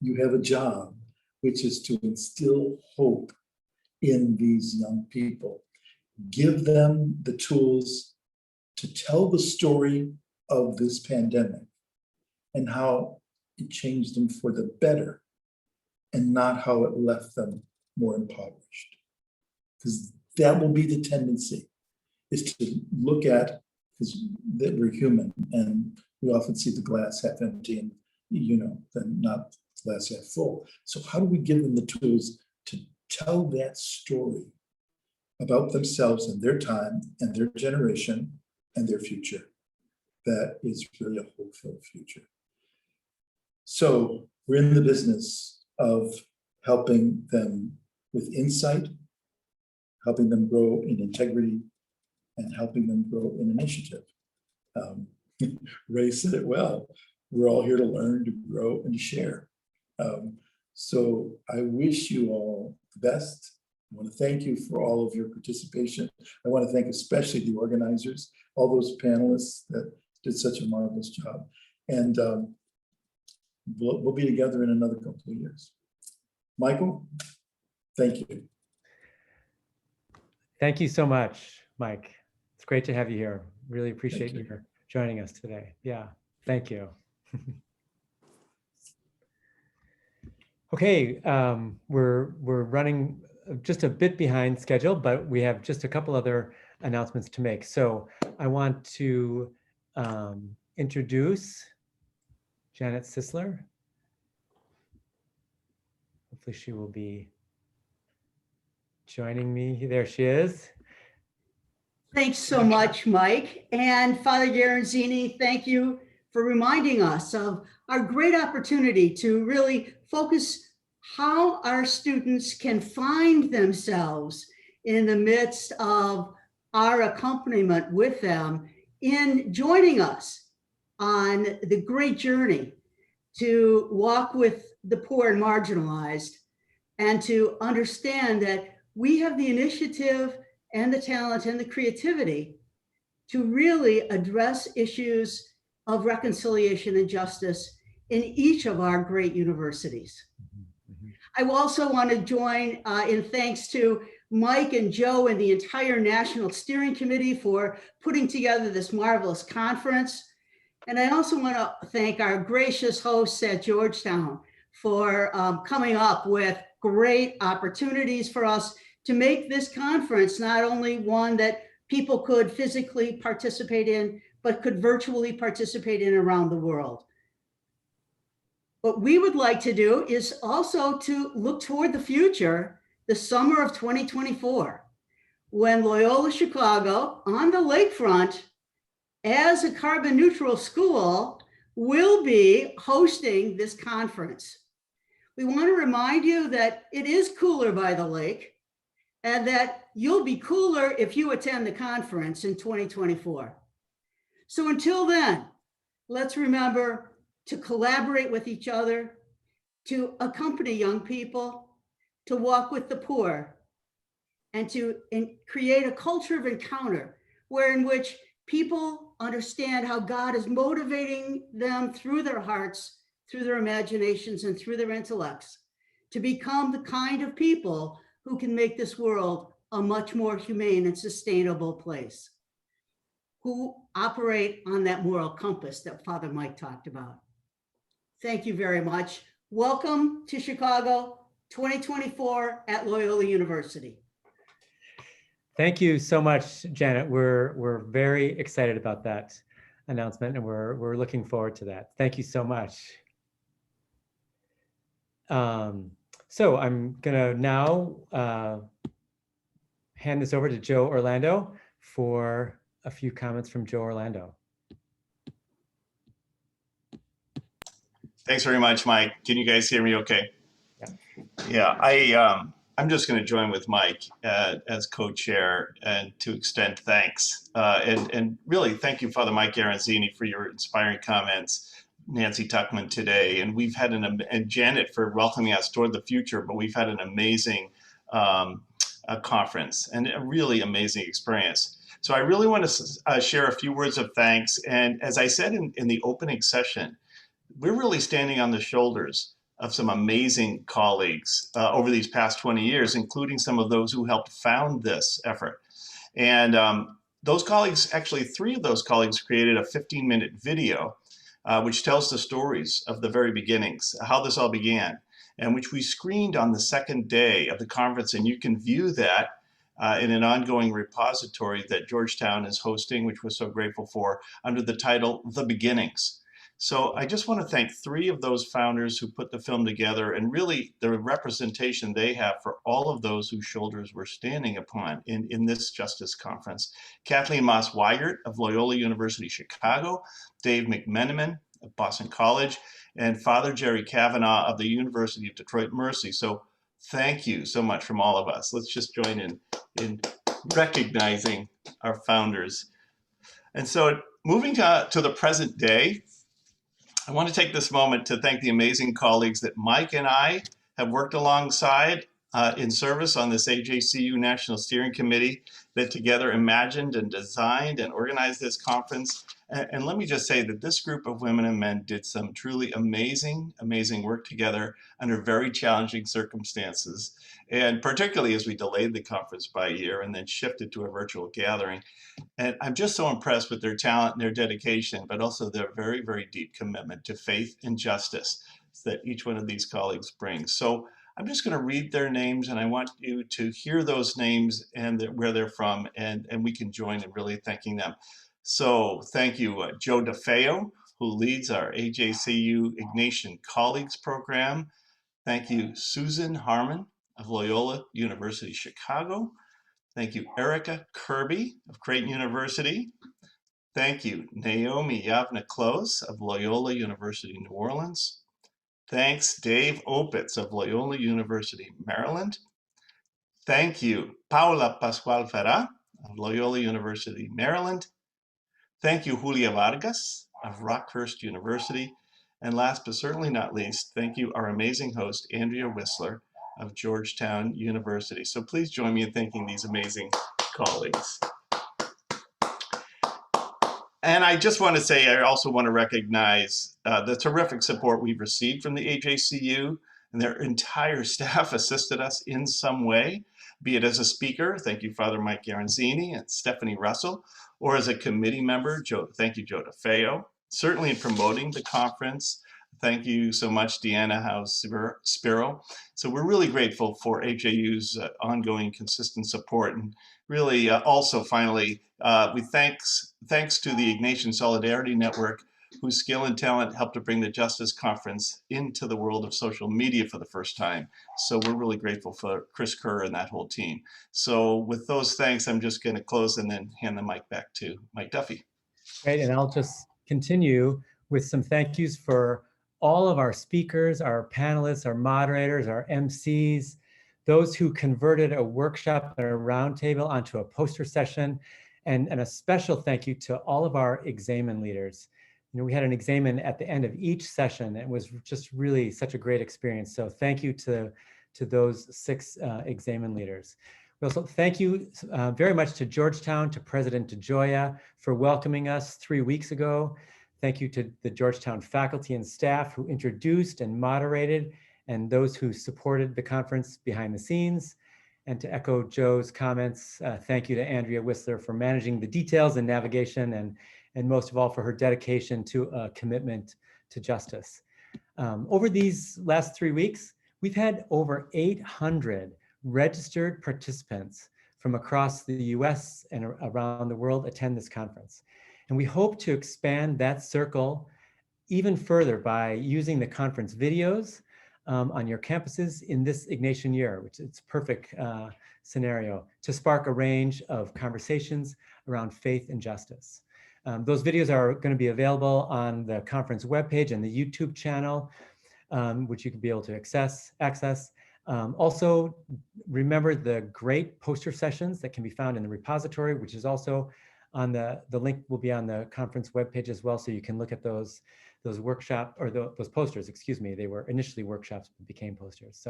You have a job, which is to instill hope in these young people. Give them the tools to tell the story of this pandemic and how it changed them for the better, and not how it left them more impoverished. Because that will be the tendency, is to look at, because that we're human and we often see the glass half empty and, you know, then not glass half full. So how do we give them the tools to tell that story about themselves and their time and their generation and their future? That is really a hopeful future. So we're in the business of helping them with insight, helping them grow in integrity, and helping them grow in initiative. Ray said it well. We're all here to learn, to grow, and to share. So I wish you all the best. I want to thank you for all of your participation. I want to thank especially the organizers, all those panelists that did such a marvelous job. And we'll be together in another couple of years. Michael, thank you. Thank you so much, Mike. It's great to have you here. Really appreciate you joining us today. Yeah, thank you. Okay, we're running just a bit behind schedule, but we have just a couple other announcements to make. So I want to introduce Janet Sisler. Hopefully she will be joining me. There she is. Thanks so much, Mike. And Father Garanzini, thank you for reminding us of our great opportunity to really focus how our students can find themselves in the midst of our accompaniment with them in joining us on the great journey to walk with the poor and marginalized, and to understand that we have the initiative and the talent and the creativity to really address issues of reconciliation and justice in each of our great universities. I also want to join in thanks to Mike and Joe and the entire National Steering Committee for putting together this marvelous conference. And I also want to thank our gracious hosts at Georgetown for coming up with great opportunities for us to make this conference not only one that people could physically participate in, but could virtually participate in around the world. What we would like to do is also to look toward the future, the summer of 2024, when Loyola Chicago on the lakefront, as a carbon neutral school, will be hosting this conference. We want to remind you that it is cooler by the lake, and that you'll be cooler if you attend the conference in 2024. So until then, let's remember to collaborate with each other, to accompany young people, to walk with the poor, and to create a culture of encounter in which people understand how God is motivating them through their hearts, through their imaginations, and through their intellects to become the kind of people who can make this world a much more humane and sustainable place, who operate on that moral compass that Father Mike talked about. Thank you very much. Welcome to Chicago 2024 at Loyola University. Thank you so much, Janet. We're very excited about that announcement, and we're looking forward to that. Thank you so much. So I'm gonna now hand this over to Joe Orlando for a few comments from Joe Orlando. Thanks very much, Mike. Can you guys hear me okay? Yeah, I'm just going to join with Mike as co-chair and to extend thanks. And really thank you, Father Mike Garanzini, for your inspiring comments, Nancy Tuckman today. And we've had and Janet for welcoming us toward the future, but we've had an amazing conference and a really amazing experience. So I really want to share a few words of thanks. And as I said in the opening session, we're really standing on the shoulders of some amazing colleagues over these past 20 years, including some of those who helped found this effort. And those colleagues, actually 3 of those colleagues created a 15-minute video, which tells the stories of the very beginnings, how this all began, and which we screened on the second day of the conference. And you can view that in an ongoing repository that Georgetown is hosting, which we're so grateful for, under the title, The Beginnings. So I just want to thank 3 of those founders who put the film together, and really the representation they have for all of those whose shoulders we're standing upon in this Justice Conference. Kathleen Moss-Weigert of Loyola University, Chicago, Dave McMenamin of Boston College, and Father Jerry Kavanaugh of the University of Detroit Mercy. So thank you so much from all of us. Let's just join in recognizing our founders. And so moving to the present day, I want to take this moment to thank the amazing colleagues that Mike and I have worked alongside in service on this AJCU National Steering Committee that together imagined and designed and organized this conference. And let me just say that this group of women and men did some truly amazing, amazing work together under very challenging circumstances. And particularly as we delayed the conference by a year and then shifted to a virtual gathering. And I'm just so impressed with their talent and their dedication, but also their very, very deep commitment to faith and justice that each one of these colleagues brings. So I'm just going to read their names, and I want you to hear those names and where they're from, and we can join in really thanking them. So thank you, Joe DeFeo, who leads our AJCU Ignatian Colleagues Program. Thank you, Susan Harmon of Loyola University, Chicago. Thank you, Erica Kirby of Creighton University. Thank you, Naomi Yavna-Close of Loyola University, New Orleans. Thanks, Dave Opitz of Loyola University, Maryland. Thank you, Paula Pascual Ferra of Loyola University, Maryland. Thank you, Julia Vargas of Rockhurst University. And last but certainly not least, thank you, our amazing host, Andrea Whistler of Georgetown University. So please join me in thanking these amazing colleagues. And I just want to say, I also want to recognize the terrific support we've received from the AJCU, and their entire staff assisted us in some way, be it as a speaker, thank you, Father Mike Garanzini and Stephanie Russell, or as a committee member, thank you, Joe DeFeo. Certainly in promoting the conference, thank you so much, Deanna House-Spiro. So we're really grateful for AJU's ongoing consistent support, and really also finally, thanks to the Ignatian Solidarity Network, whose skill and talent helped to bring the Justice Conference into the world of social media for the first time. So we're really grateful for Chris Kerr and that whole team. So with those thanks, I'm just going to close and then hand the mic back to Mike Duffy. Great, and I'll just continue with some thank yous for all of our speakers, our panelists, our moderators, our MCs, those who converted a workshop and a roundtable onto a poster session, and a special thank you to all of our examen leaders. You know, we had an examen at the end of each session. It was just really such a great experience. So thank you to those 6 examen leaders. We also thank you very much to Georgetown, to President DeGioia for welcoming us 3 weeks ago. Thank you to the Georgetown faculty and staff who introduced and moderated, and those who supported the conference behind the scenes. And to echo Joe's comments, thank you to Andrea Whistler for managing the details and navigation, and most of all for her dedication to a commitment to justice. Over these last 3 weeks, we've had over 800 registered participants from across the US and around the world attend this conference. And we hope to expand that circle even further by using the conference videos on your campuses in this Ignatian year, which is a perfect scenario to spark a range of conversations around faith and justice. Those videos are going to be available on the conference webpage and the YouTube channel, which you can be able to access. Also, remember the great poster sessions that can be found in the repository, which is also on the link will be on the conference webpage as well, so you can look at those workshop or those posters, excuse me. They were initially workshops but became posters.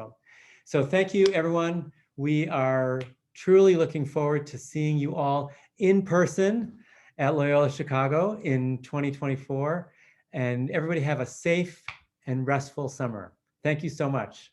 So thank you, everyone. We are truly looking forward to seeing you all in person at Loyola Chicago in 2024. And everybody have a safe and restful summer. Thank you so much.